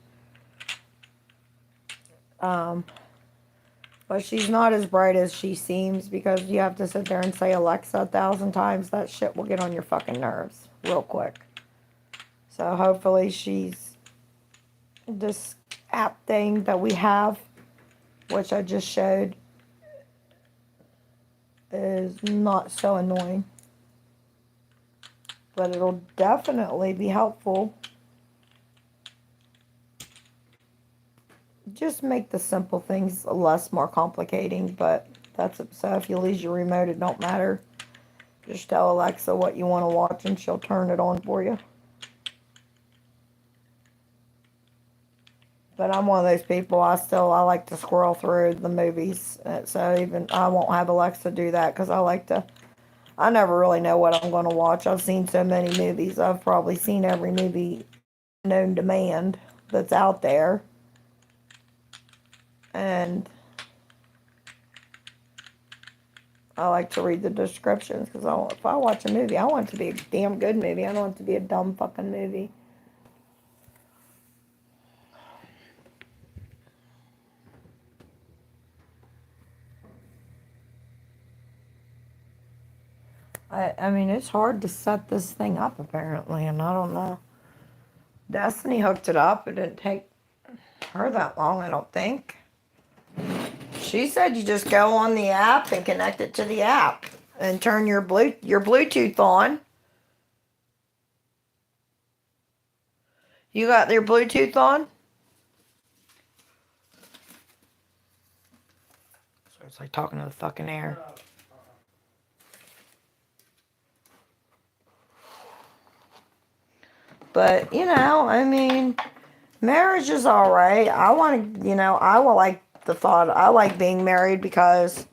But she's not as bright as she seems because you have to sit there and say Alexa 1,000 times. That shit will get on your fucking nerves real quick. So hopefully she's this app thing that we have, which I just showed, is not so annoying. But it'll definitely be helpful. Just make the simple things less more complicating, but that's it. So if you lose your remote, it don't matter. Just tell Alexa what you want to watch and she'll turn it on for you. But I'm one of those people, I like to scroll through the movies. So even I won't have Alexa do that because I never really know what I'm going to watch. I've seen so many movies. I've probably seen every movie known to man that's out there. And I like to read the descriptions because if I watch a movie, I want it to be a damn good movie. I don't want it to be a dumb fucking movie. I mean, it's hard to set this thing up, apparently, and I don't know. Destiny hooked it up. It didn't take her that long, I don't think. She said you just go on the app and connect it to the app and turn your Bluetooth on. You got your Bluetooth on? So it's like talking to the fucking air. But, I mean, marriage is all right. I want to, I will like the thought. I like being married because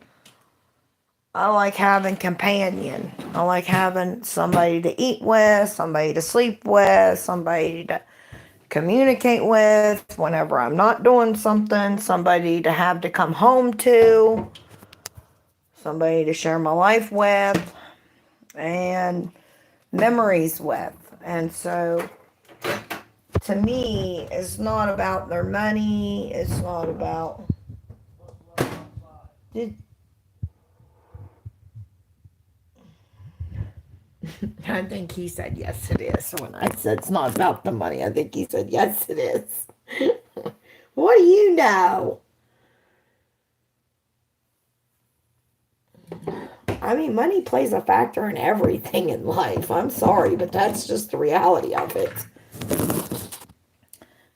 I like having companion. I like having somebody to eat with, somebody to sleep with, somebody to communicate with whenever I'm not doing something, somebody to have to come home to, somebody to share my life with, and memories with. And so, to me, it's not about their money. It's not about... I think he said, yes, it is. When I said it's not about the money, I think he said, yes, it is. What do you know? I mean, money plays a factor in everything in life. I'm sorry, but that's just the reality of it.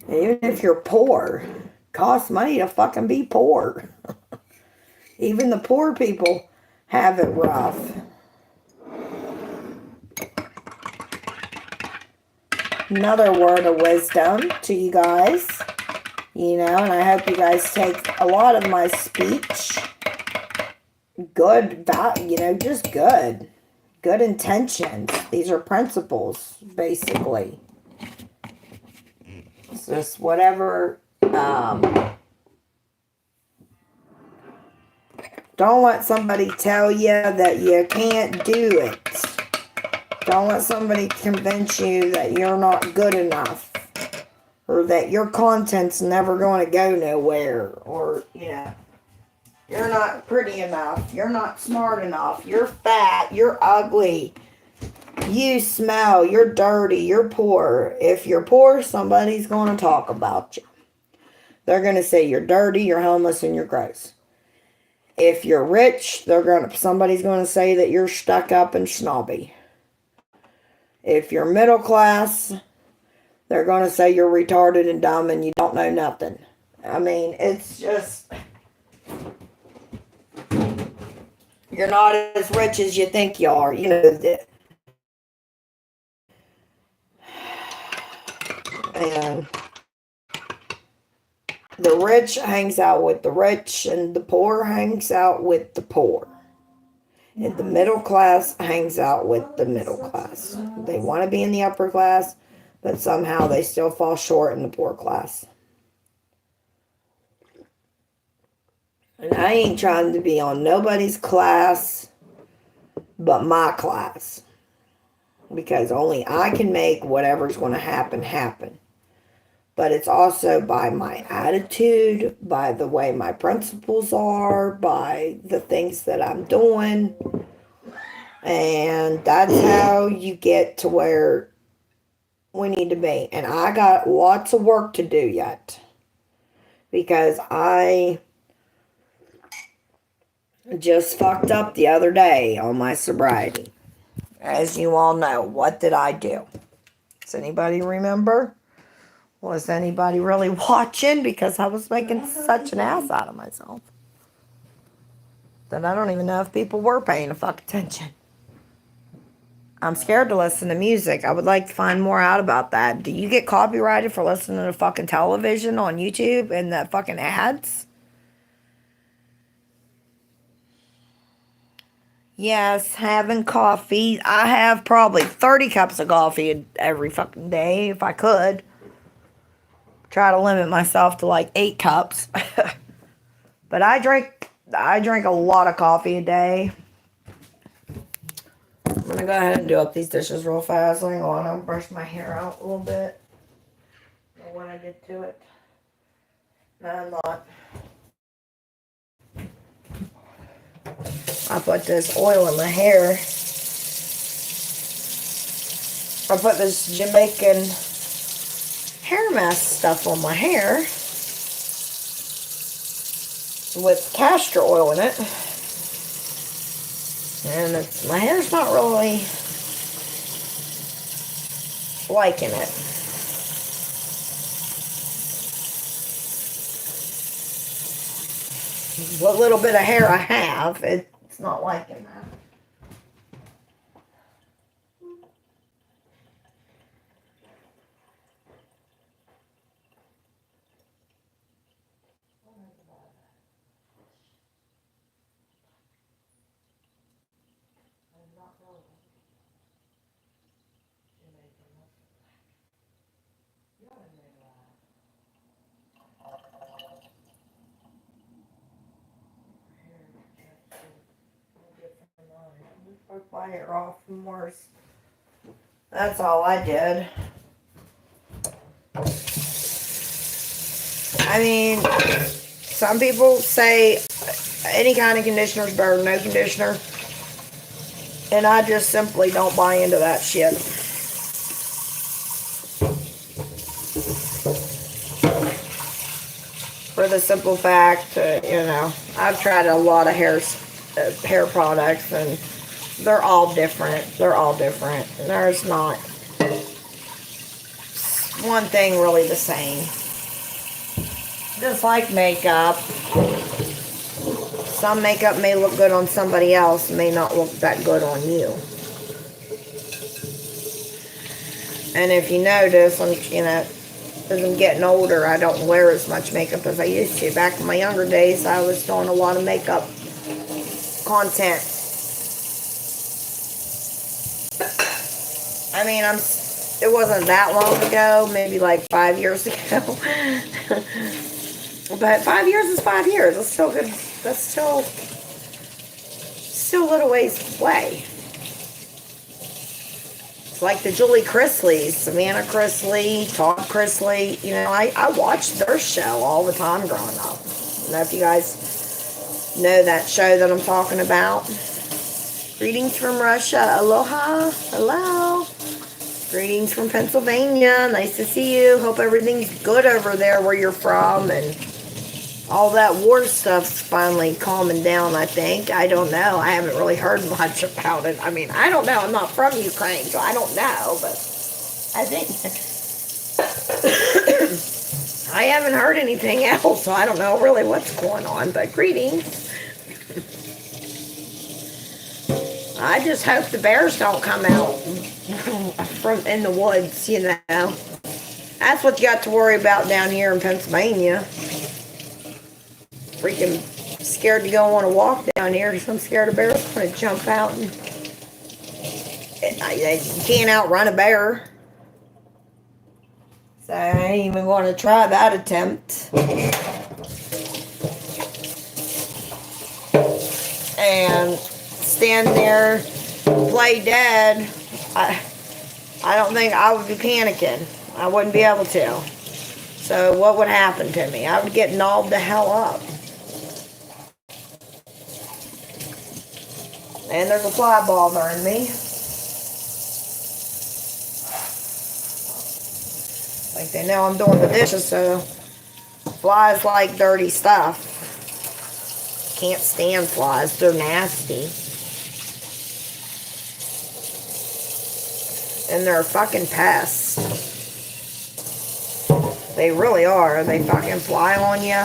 Even if you're poor, it costs money to fucking be poor. Even the poor people have it rough. Another word of wisdom to you guys. And I hope you guys take a lot of my speech good, just good intentions. These are principles, basically. It's just whatever, don't let somebody tell you that you can't do it. Don't let somebody convince you that you're not good enough, or that your content's never going to go nowhere, or, you're not pretty enough, you're not smart enough, you're fat, you're ugly, you smell, you're dirty, you're poor. If you're poor, somebody's going to talk about you. They're going to say you're dirty, you're homeless, and you're gross. If you're rich, somebody's going to say that you're stuck up and snobby. If you're middle class, they're going to say you're retarded and dumb and you don't know nothing. I mean, it's just, you're not as rich as you think you are. You know, and the rich hangs out with the rich, and the poor hangs out with the poor. And the middle class hangs out with the middle class. They want to be in the upper class, but somehow they still fall short in the poor class. And I ain't trying to be on nobody's class but my class. Because only I can make whatever's going to happen, happen. But it's also by my attitude, by the way my principles are, by the things that I'm doing. And that's how you get to where we need to be. And I got lots of work to do yet. Because I just fucked up the other day on my sobriety. As you all know, what did I do? Does anybody remember? Was anybody really watching? Because I was making such an ass out of myself that I don't even know if people were paying a fuck attention. I'm scared to listen to music. I would like to find more out about that. Do you get copyrighted for listening to fucking television on YouTube and the fucking ads? Yes, having coffee. I have probably 30 cups of coffee every fucking day if I could. Try to limit myself to like 8 cups. But I drink a lot of coffee a day. I'm gonna go ahead and do up these dishes real fast. Hang on, I'll brush my hair out a little bit. I don't know what I did to it. No, I'm not. I put this oil in my hair. I put this Jamaican hair mask stuff on my hair with castor oil in it. And my hair's not really liking it. What little bit of hair I have, it's not liking that. Broke my hair off from worse. That's all I did. I mean, some people say any kind of conditioner is better than no conditioner. And I just simply don't buy into that shit. For the simple fact, I've tried a lot of hair products and they're all different. They're all different. There's not one thing really the same. Just like makeup. Some makeup may look good on somebody else, may not look that good on you. And if you notice, as I'm getting older, I don't wear as much makeup as I used to. Back in my younger days, I was doing a lot of makeup content. I mean, it wasn't that long ago, maybe like 5 years ago. But 5 years is 5 years. That's still good. That's still a little ways away. It's like the Julie Chrisleys, Savannah Chrisley, Todd Chrisley. I watched their show all the time growing up. I don't know if you guys know that show that I'm talking about. Greetings from Russia. Aloha. Hello. Greetings from Pennsylvania. Nice to see you. Hope everything's good over there where you're from. And all that war stuff's finally calming down, I think. I don't know. I haven't really heard much about it. I mean, I don't know. I'm not from Ukraine, so I don't know, but I think I haven't heard anything else, so I don't know really what's going on, but greetings. I just hope the bears don't come out from in the woods, you know. That's what you got to worry about down here in Pennsylvania. Freaking scared to go on a walk down here because I'm scared a bear's going to jump out. And you can't outrun a bear. So I ain't even going to try that attempt. And stand there, play dead. I don't think I would be panicking. I wouldn't be able to. So what would happen to me? I would get gnawed the hell up. And there's a fly bothering me. Like they know I'm doing the dishes, so flies like dirty stuff. Can't stand flies, they're nasty. And they're a fucking pest. They really are. They fucking fly on you.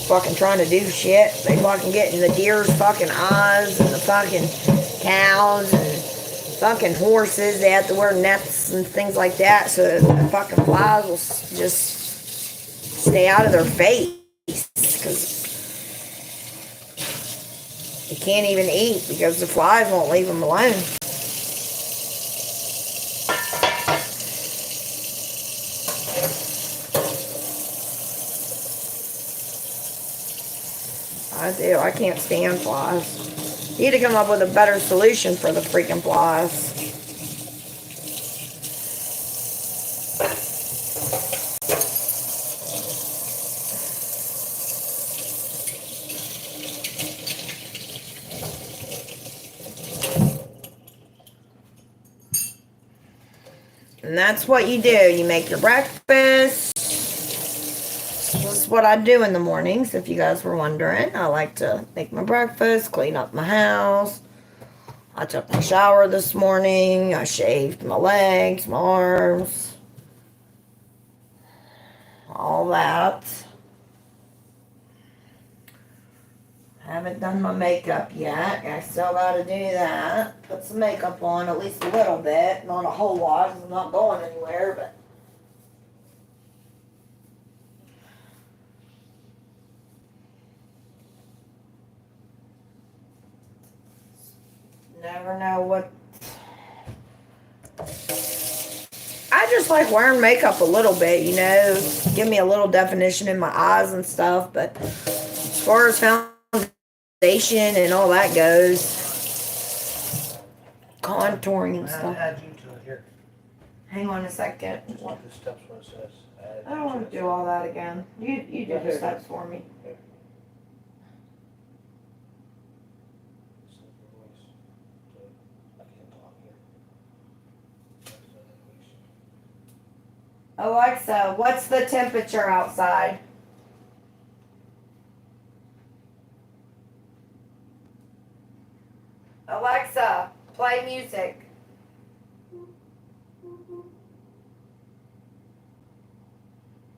Fucking trying to do shit. They fucking get in the deer's fucking eyes and the fucking cows and fucking horses. They have to wear nets and things like that so the fucking flies will just stay out of their face. Because you can't even eat because the flies won't leave them alone. I do. I can't stand flies. You need to come up with a better solution for the freaking flies. And that's what you do. You make your breakfast. This is what I do in the mornings, if you guys were wondering. I like to make my breakfast, clean up my house. I took my shower this morning. I shaved my legs, my arms. All that. Haven't done my makeup yet. I still gotta do that. Put some makeup on, at least a little bit. Not a whole lot, 'cause I'm not going anywhere, but never know what. I just like wearing makeup a little bit, you know, give me a little definition in my eyes and stuff, but as far as foundation and all that goes, contouring and stuff. Add you to it here. Hang on a second. Just do the steps what it says. Add I don't want to do all that again. You do the steps for me. I can't talk here. Alexa, what's the temperature outside? Alexa, play music.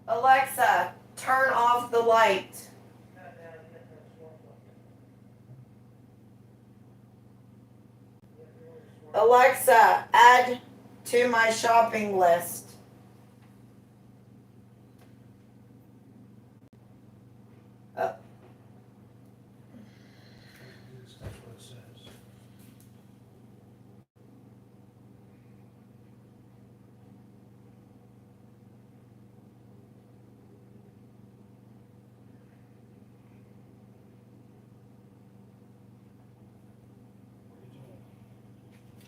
Alexa, turn off the light. Alexa, add to my shopping list. That's what it says.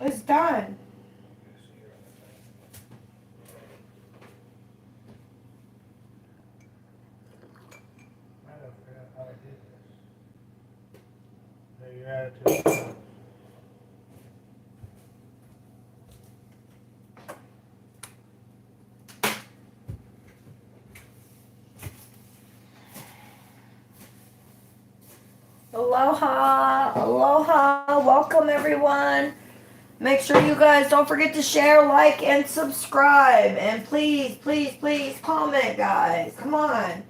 It's done. I don't forget how I did this. There, your attitude. Aloha. Aloha. Welcome, everyone. Make sure you guys don't forget to share, like, and subscribe. And please, please, please comment, guys. Come on.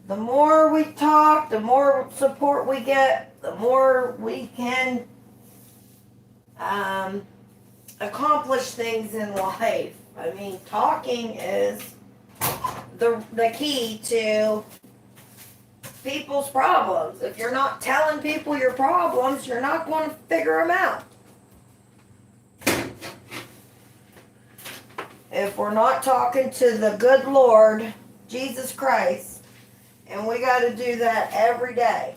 The more we talk, the more support we get, the more we can accomplish things in life. I mean, talking is the key to people's problems. If you're not telling people your problems, you're not going to figure them out. If we're not talking to the good Lord, Jesus Christ, and we got to do that every day.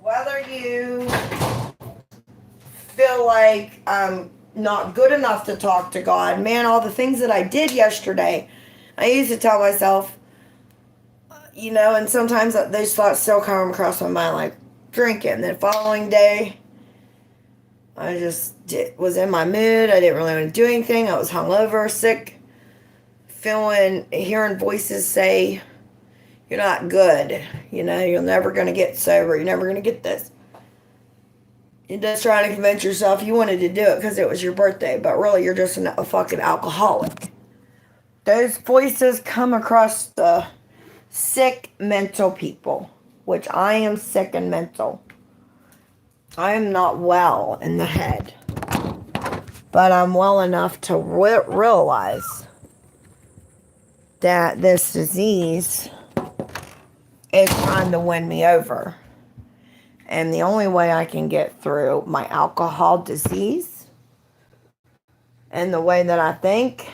Whether you feel like I'm not good enough to talk to God, man, all the things that I did yesterday, I used to tell myself, and sometimes those thoughts still come across my mind, like drinking. The following day, I just was in my mood. I didn't really want to do anything. I was hungover, sick, hearing voices say, you're not good. You're never going to get sober. You're never going to get this. You're just trying to convince yourself you wanted to do it because it was your birthday, but really you're just a fucking alcoholic. Those voices come across the sick mental people, which I am sick and mental. I am not well in the head, but I'm well enough to realize that this disease is trying to win me over. And the only way I can get through my alcohol disease and the way that I think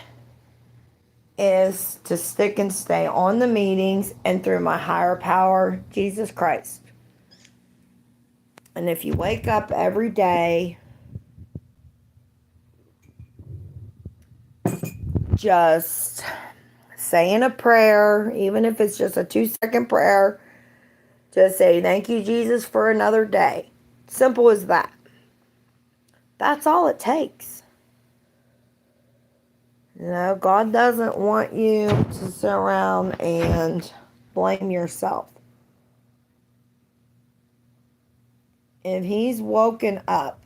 is to stick and stay on the meetings and through my higher power, Jesus Christ. And if you wake up every day just saying a prayer, even if it's just a 2-second prayer, just say, thank you, Jesus, for another day. Simple as that. That's all it takes. God doesn't want you to sit around and blame yourself. If he's woken up,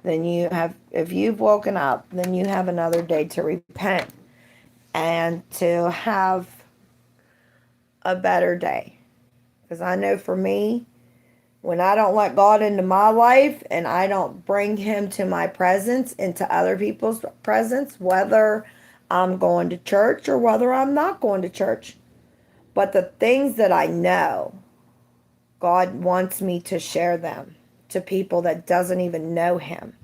if you've woken up, then you have another day to repent and to have a better day. Because I know for me, when I don't let God into my life and I don't bring him to my presence, into other people's presence, whether I'm going to church or whether I'm not going to church, but the things that I know, God wants me to share them to people that doesn't even know him.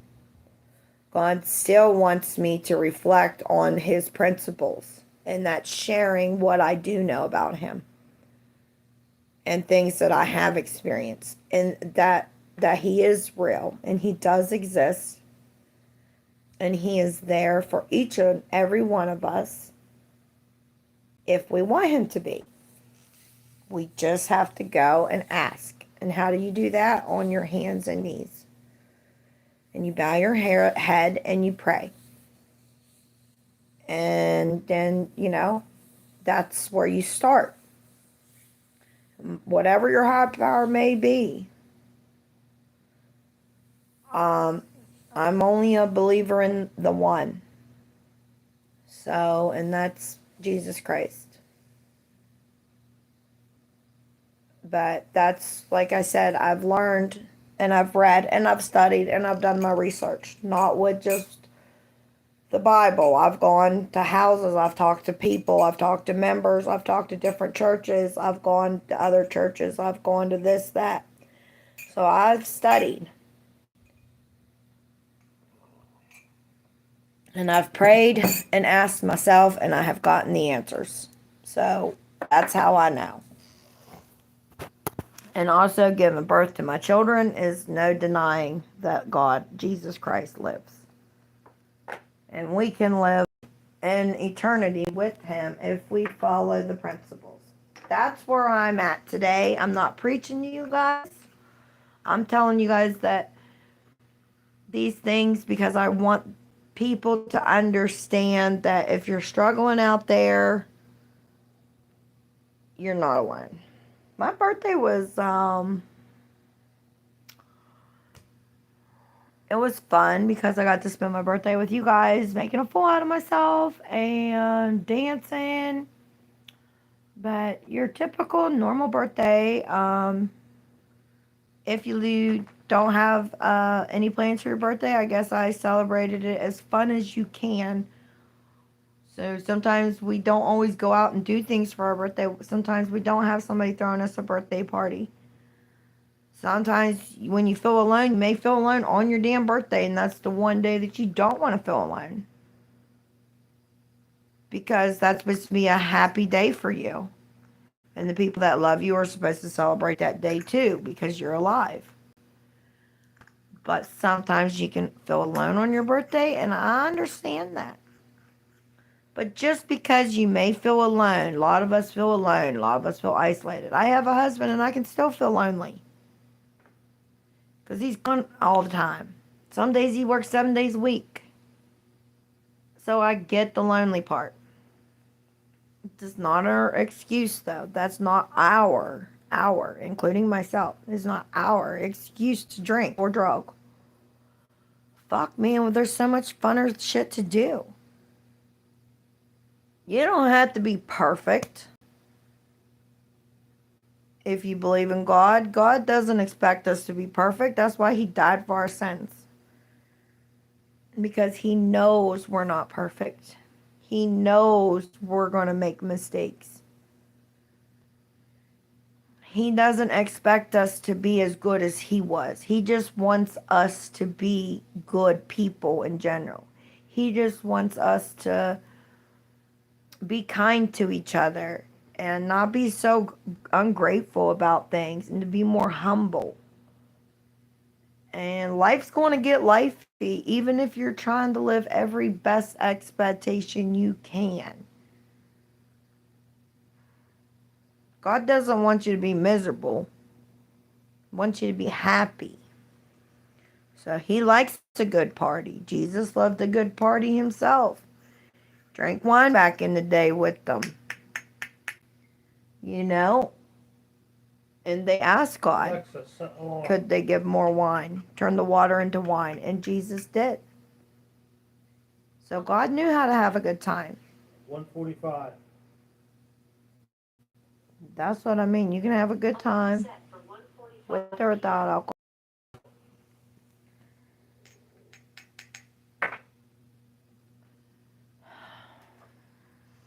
God still wants me to reflect on his principles, and that's sharing what I do know about him and things that I have experienced, and that he is real and he does exist, and he is there for each and every one of us if we want him to be. We just have to go and ask. And how do you do that? On your hands and knees. And you bow your head and you pray. And then, that's where you start. Whatever your high power may be. I'm only a believer in the one. So, and that's Jesus Christ. But that's, like I said, I've learned and I've read and I've studied and I've done my research. Not with just the Bible. I've gone to houses. I've talked to people. I've talked to members. I've talked to different churches. I've gone to other churches. I've gone to this, that. So I've studied. And I've prayed and asked myself, and I have gotten the answers. So that's how I know. And also giving birth to my children is no denying that God, Jesus Christ, lives. And we can live in eternity with him if we follow the principles. That's where I'm at today. I'm not preaching to you guys. I'm telling you guys that these things because I want people to understand that if you're struggling out there, you're not alone. My birthday was, it was fun because I got to spend my birthday with you guys, making a fool out of myself and dancing. But your typical normal birthday, if you don't have any plans for your birthday, I guess I celebrated it as fun as you can. So sometimes we don't always go out and do things for our birthday. Sometimes we don't have somebody throwing us a birthday party. Sometimes when you feel alone, you may feel alone on your damn birthday, and that's the one day that you don't want to feel alone. Because that's supposed to be a happy day for you. And the people that love you are supposed to celebrate that day too, because you're alive. But sometimes you can feel alone on your birthday, and I understand that. But just because you may feel alone, a lot of us feel alone, a lot of us feel isolated. I have a husband and I can still feel lonely. Because he's gone all the time. Some days he works 7 days a week. So I get the lonely part. It's not our excuse though. That's not our, including myself, it's not our excuse to drink or drug. Fuck man, there's so much funner shit to do. You don't have to be perfect. If you believe in God, God doesn't expect us to be perfect. That's why he died for our sins. Because he knows we're not perfect. He knows we're going to make mistakes. He doesn't expect us to be as good as he was. He just wants us to be good people in general. He just wants us to be kind to each other and not be so ungrateful about things and to be more humble. And life's going to get lifey, even if you're trying to live every best expectation you can. God doesn't want you to be miserable. He wants you to be happy. So he likes a good party. Jesus loved a good party himself. Drank wine back in the day with them. You know? And they asked God, could they give more wine? Turn the water into wine. And Jesus did. So God knew how to have a good time. 145. That's what I mean. You can have a good time with or without alcohol.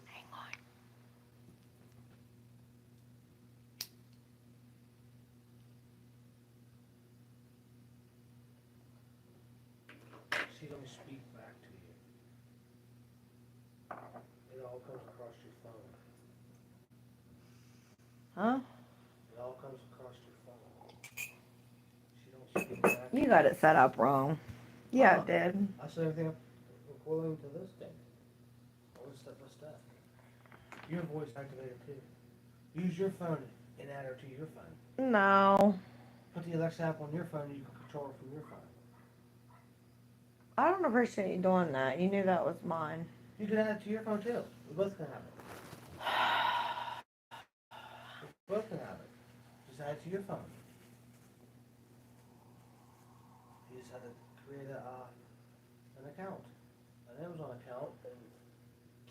Hang on. See, let me speak back to you. It all comes across your phone. Huh? It all comes across your phone. She don't speak back. You got it set up wrong. Yeah, Uh-huh. it did. I set everything up according to this thing. All this step by step. Your voice activated too. Use your phone and add her to your phone. No. Put the Alexa app on your phone and you can control it from your phone. I don't appreciate you doing that. You knew that was mine. You can add it to your phone too. We both can have it. We both can have it. Just add it to your phone. You just have to create an account, an Amazon account, and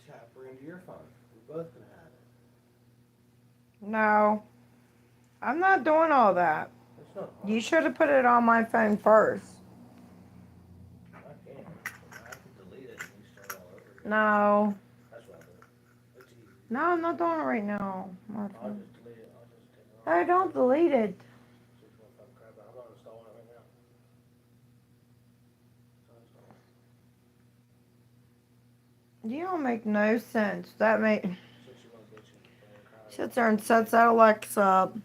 tap her into your phone. We both can have it. No. I'm not doing all that. It's not hard. You should have put it on my phone first. I can. I can delete it and restart all over again. No. That's what I do. It's easy. No, I'm not doing it right now. I'll just delete it. I'll just take it off. I don't delete it. See if you want to fucking crap out. I'm not installing it right now. So install it. You don't make no sense. That make Since you want to get you crap. sits there and sets that Alexa up,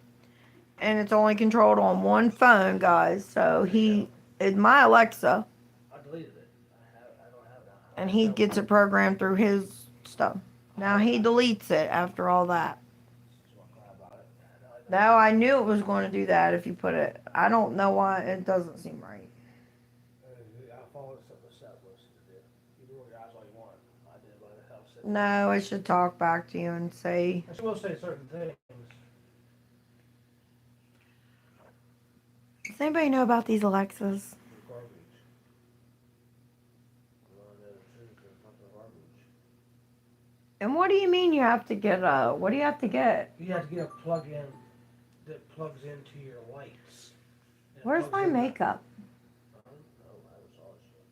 and it's only controlled on one phone, guys. So it's my Alexa, I deleted it. I don't have it. and he gets it programmed through his stuff. Now he deletes it after all that. Just want to cry about it. Now I knew it was going to do that if you put it. I don't know why it doesn't seem right. I follow the step by step list to do. No, it should talk back to you and say. And she will say certain things. Does anybody know about these Alexas? Garbage. You want to know the truth, they're fucking garbage. And what do you mean you have to get a? What do you have to get? You have to get a plug-in that plugs into your lights. And it Where's plugs my in- makeup? I don't know, that was all shit.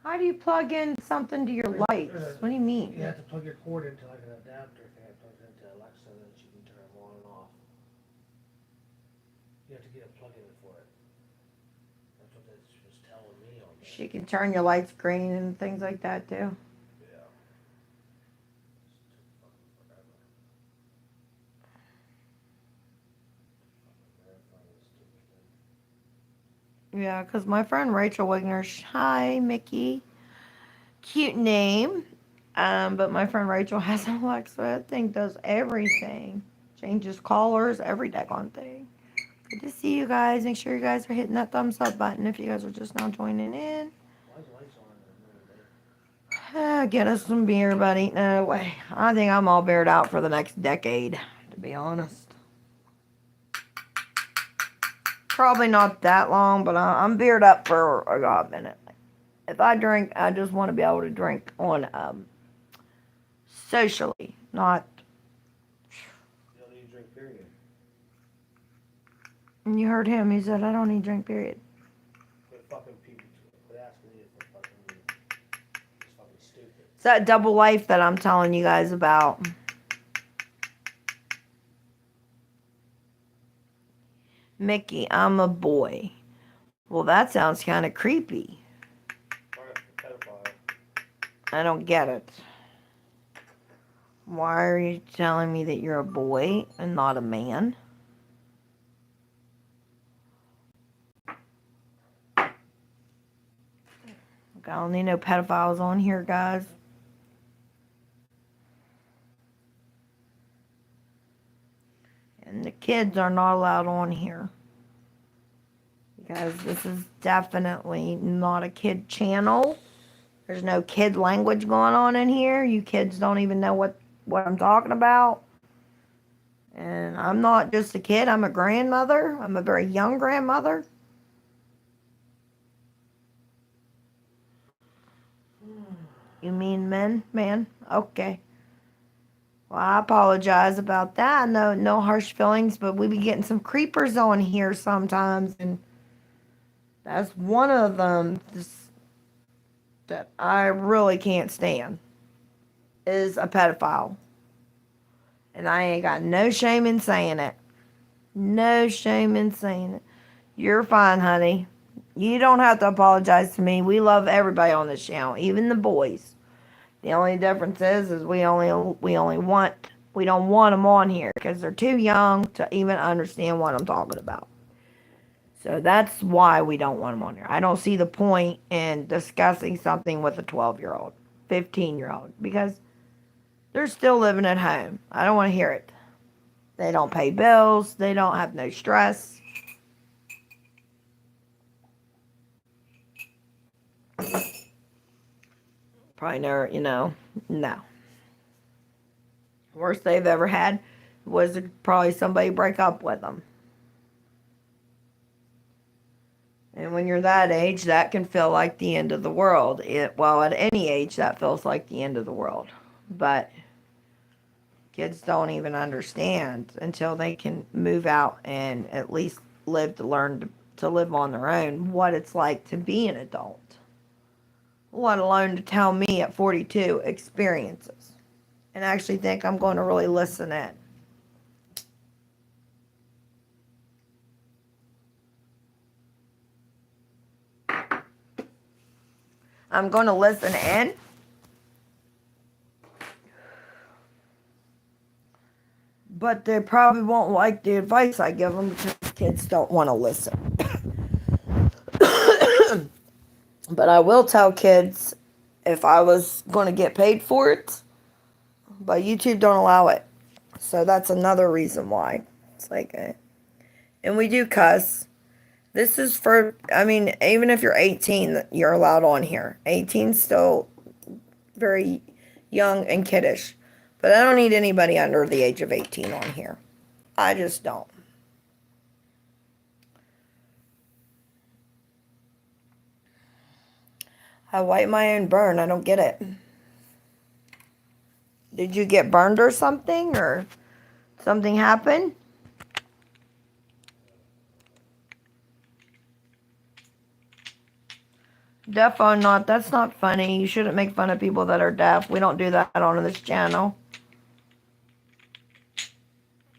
How do you plug in something to your lights? What do you mean? You have to plug your cord into like an adapter thing that plugs into Alexa that you can turn them on and off. You have to get a plug-in for it. That's what this was telling me on there. She can turn your lights green and things like that too. Yeah. This took fucking forever. Fucking verifying this stupid thing. Yeah, because my friend Rachel Wigner, hi Mickey, cute name. But my friend Rachel has an Alexa. That thing does everything. Changes colors, every daggone thing. Good to see you guys. Make sure you guys are hitting that thumbs up button if you guys are just now joining in. Why is the lights on in the middle of the day? Get us some beer, buddy. No way. I think I'm all beared out for the next decade, to be honest. Probably not that long, but I'm beard up for a god minute. If I drink, I just want to be able to drink on socially, not. You don't need to drink, period. And you heard him. He said, "I don't need drink." Period. Quit fucking people to it. Quit asking me for fucking weed. It's fucking stupid. It's that double life that I'm telling you guys about. Mickey, I'm a boy. Well, that sounds kind of creepy. Alright, pedophile. I don't get it. Why are you telling me that you're a boy and not a man? Okay, I don't need no pedophiles on here, guys. And the kids are not allowed on here. Because this is definitely not a kid channel. There's no kid language going on in here. You kids don't even know what I'm talking about. And I'm not just a kid, I'm a grandmother. I'm a very young grandmother. You mean men? Man? Okay. Well, I apologize about that. No harsh feelings, but we be getting some creepers on here sometimes, and that's one of them that I really can't stand, is a pedophile. And I ain't got no shame in saying it. No shame in saying it. You're fine, honey. You don't have to apologize to me. We love everybody on this channel, even the boys. The only difference is we don't want them on here because they're too young to even understand what I'm talking about. So that's why we don't want them on here. I don't see the point in discussing something with a 12-year-old, 15-year-old, because they're still living at home. I don't want to hear it. They don't pay bills. They don't have no stress. Probably never, no. Worst they've ever had was probably somebody break up with them. And when you're that age, that can feel like the end of the world. At any age, that feels like the end of the world. But kids don't even understand until they can move out and at least learn to live on their own what it's like to be an adult. Let alone to tell me at 42 experiences. And actually think I'm going to really listen in. I'm going to listen in. But they probably won't like the advice I give them because kids don't want to listen. But I will tell kids if I was going to get paid for it. But YouTube don't allow it. So that's another reason why. It's like, and we do cuss. This is for, even if you're 18, you're allowed on here. 18's still very young and kiddish. But I don't need anybody under the age of 18 on here. I just don't. I wipe my own burn. I don't get it. Did you get burned or something? Or something happened? Deaf or not, that's not funny. You shouldn't make fun of people that are deaf. We don't do that on this channel.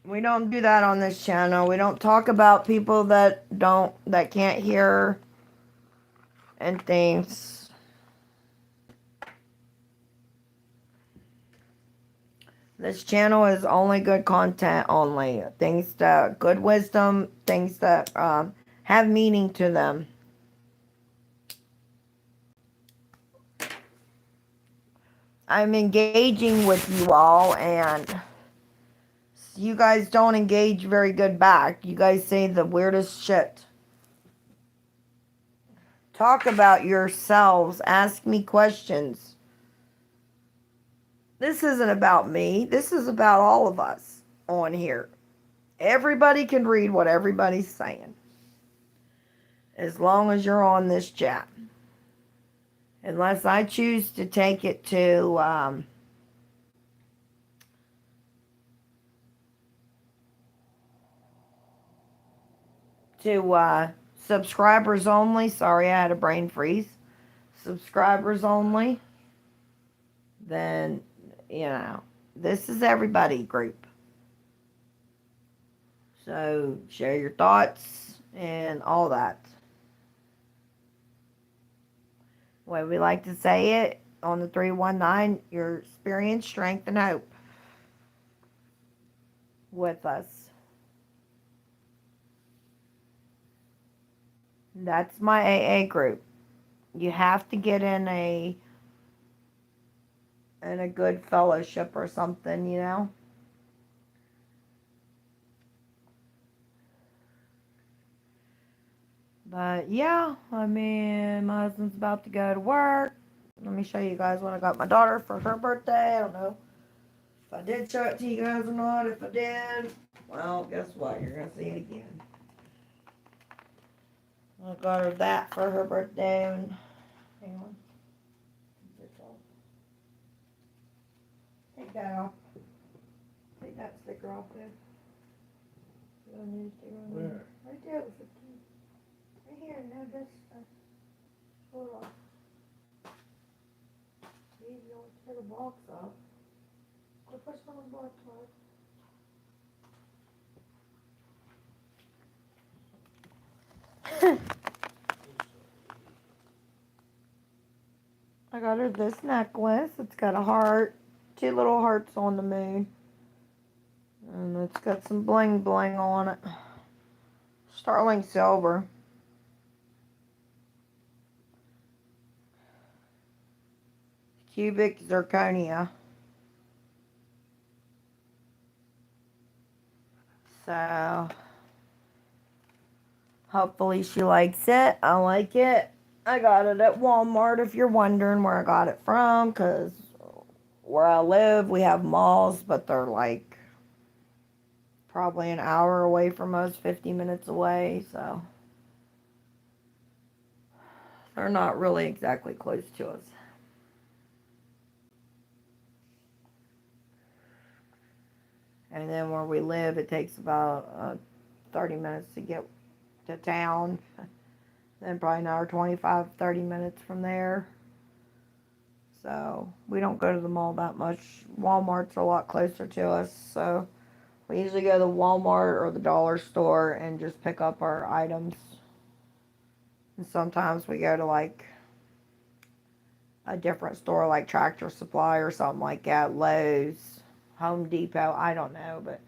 We don't do that on this channel. We don't talk about people that can't hear and things. This channel is only good content only. Things that, good wisdom, things that have meaning to them. I'm engaging with you all, and you guys don't engage very good back. You guys say the weirdest shit. Talk about yourselves. Ask me questions. This isn't about me. This is about all of us on here. Everybody can read what everybody's saying, as long as you're on this chat. Unless I choose to take it to subscribers only. Sorry, I had a brain freeze. Subscribers only. Then, this is everybody group. So, share your thoughts and all that. Way we like to say it on the 319, your experience, strength, and hope with us. That's my AA group. You have to get in a good fellowship or something, But yeah, my husband's about to go to work. Let me show you guys what I got my daughter for her birthday. I don't know if I did show it to you guys or not. If I did, well, guess what? You're going to see it again. I got her that for her birthday. And hang on. Take that off. Take that sticker off there. Where? Right there. Right here. No, just hold on. See, you don't tear the box off. Quit pushing on the box, Mark. I got her this necklace. It's got a heart, 2 little hearts on the moon. And it's got some bling bling on it. Sterling silver. Cubic zirconia. So, hopefully she likes it. I like it. I got it at Walmart if you're wondering where I got it from, because where I live we have malls, but they're like probably an hour away from us, 50 minutes away, so they're not really exactly close to us. And then where we live, it takes about 30 minutes to get to town. Then probably another 25, 30 minutes from there. So we don't go to the mall that much. Walmart's a lot closer to us. So we usually go to the Walmart or the dollar store and just pick up our items. And sometimes we go to like a different store like Tractor Supply or something like that. Lowe's, Home Depot, I don't know, but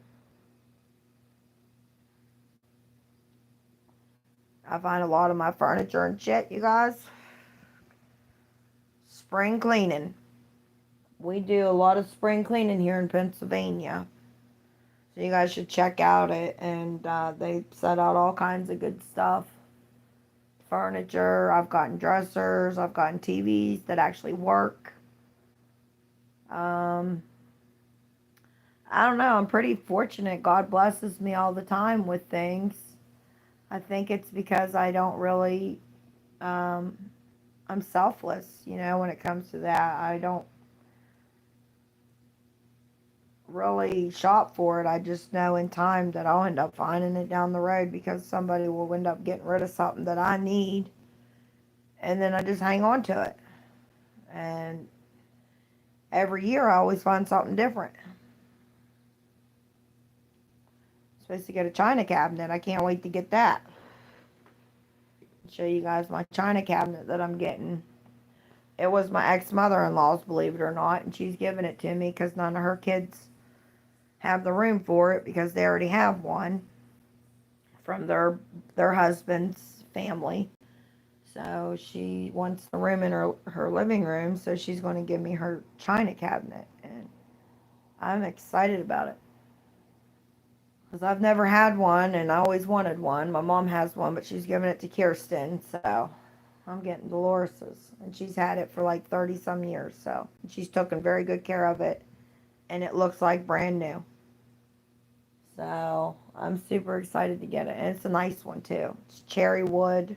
I find a lot of my furniture and shit, you guys. Spring cleaning. We do a lot of spring cleaning here in Pennsylvania. So you guys should check out it. And they set out all kinds of good stuff. Furniture. I've gotten dressers. I've gotten TVs that actually work. Um, I don't know. I'm pretty fortunate. God blesses me all the time with things. I think it's because I don't really, um, I'm selfless, when it comes to that. I don't really shop for it. I just know in time that I'll end up finding it down the road because somebody will end up getting rid of something that I need. And then I just hang on to it. And every year I always find something different. I'm supposed to get a china cabinet. I can't wait to get that. Show you guys my china cabinet that I'm getting. It was my ex-mother-in-law's, believe it or not, and she's giving it to me because none of her kids have the room for it because they already have one from their husband's family. So she wants the room in her living room, so she's going to give me her china cabinet, and I'm excited about it because I've never had one and I always wanted one. My mom has one, but she's giving it to Kirsten, so I'm getting Dolores's, and she's had it for like 30 some years, so she's taken very good care of it, and it looks like brand new. So I'm super excited to get it, and it's a nice one too. It's cherry wood.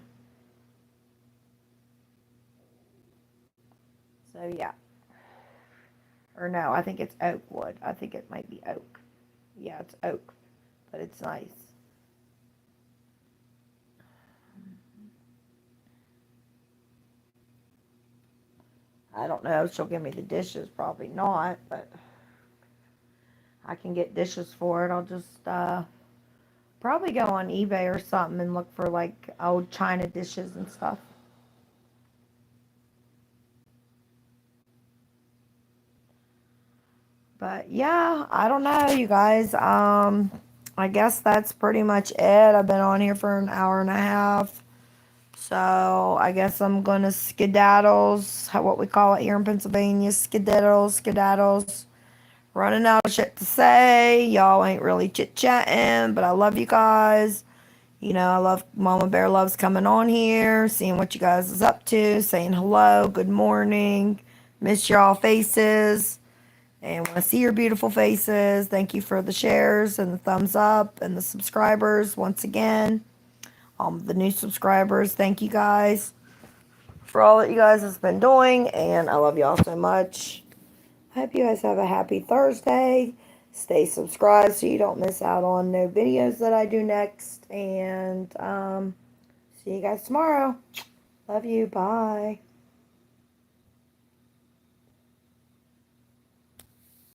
So yeah. Or no, I think it's oak wood. I think it might be oak. Yeah, it's oak, but it's nice. I don't know if she'll give me the dishes. Probably not, but I can get dishes for it. I'll just probably go on eBay or something and look for like old china dishes and stuff. But yeah, I don't know, you guys. I guess that's pretty much it. I've been on here for an hour and a half. So I guess I'm gonna skedaddles, what we call it here in Pennsylvania, skedaddles. Running out of shit to say. Y'all ain't really chit chatting, but I love you guys. I love Mama Bear loves coming on here, seeing what you guys is up to, saying hello, good morning, miss y'all faces, and want to see your beautiful faces. Thank you for the shares and the thumbs up and the subscribers once again. The new subscribers, thank you guys for all that you guys has been doing, and I love y'all so much. I hope you guys have a happy Thursday. Stay subscribed so you don't miss out on no videos that I do next, and see you guys tomorrow. Love you. Bye.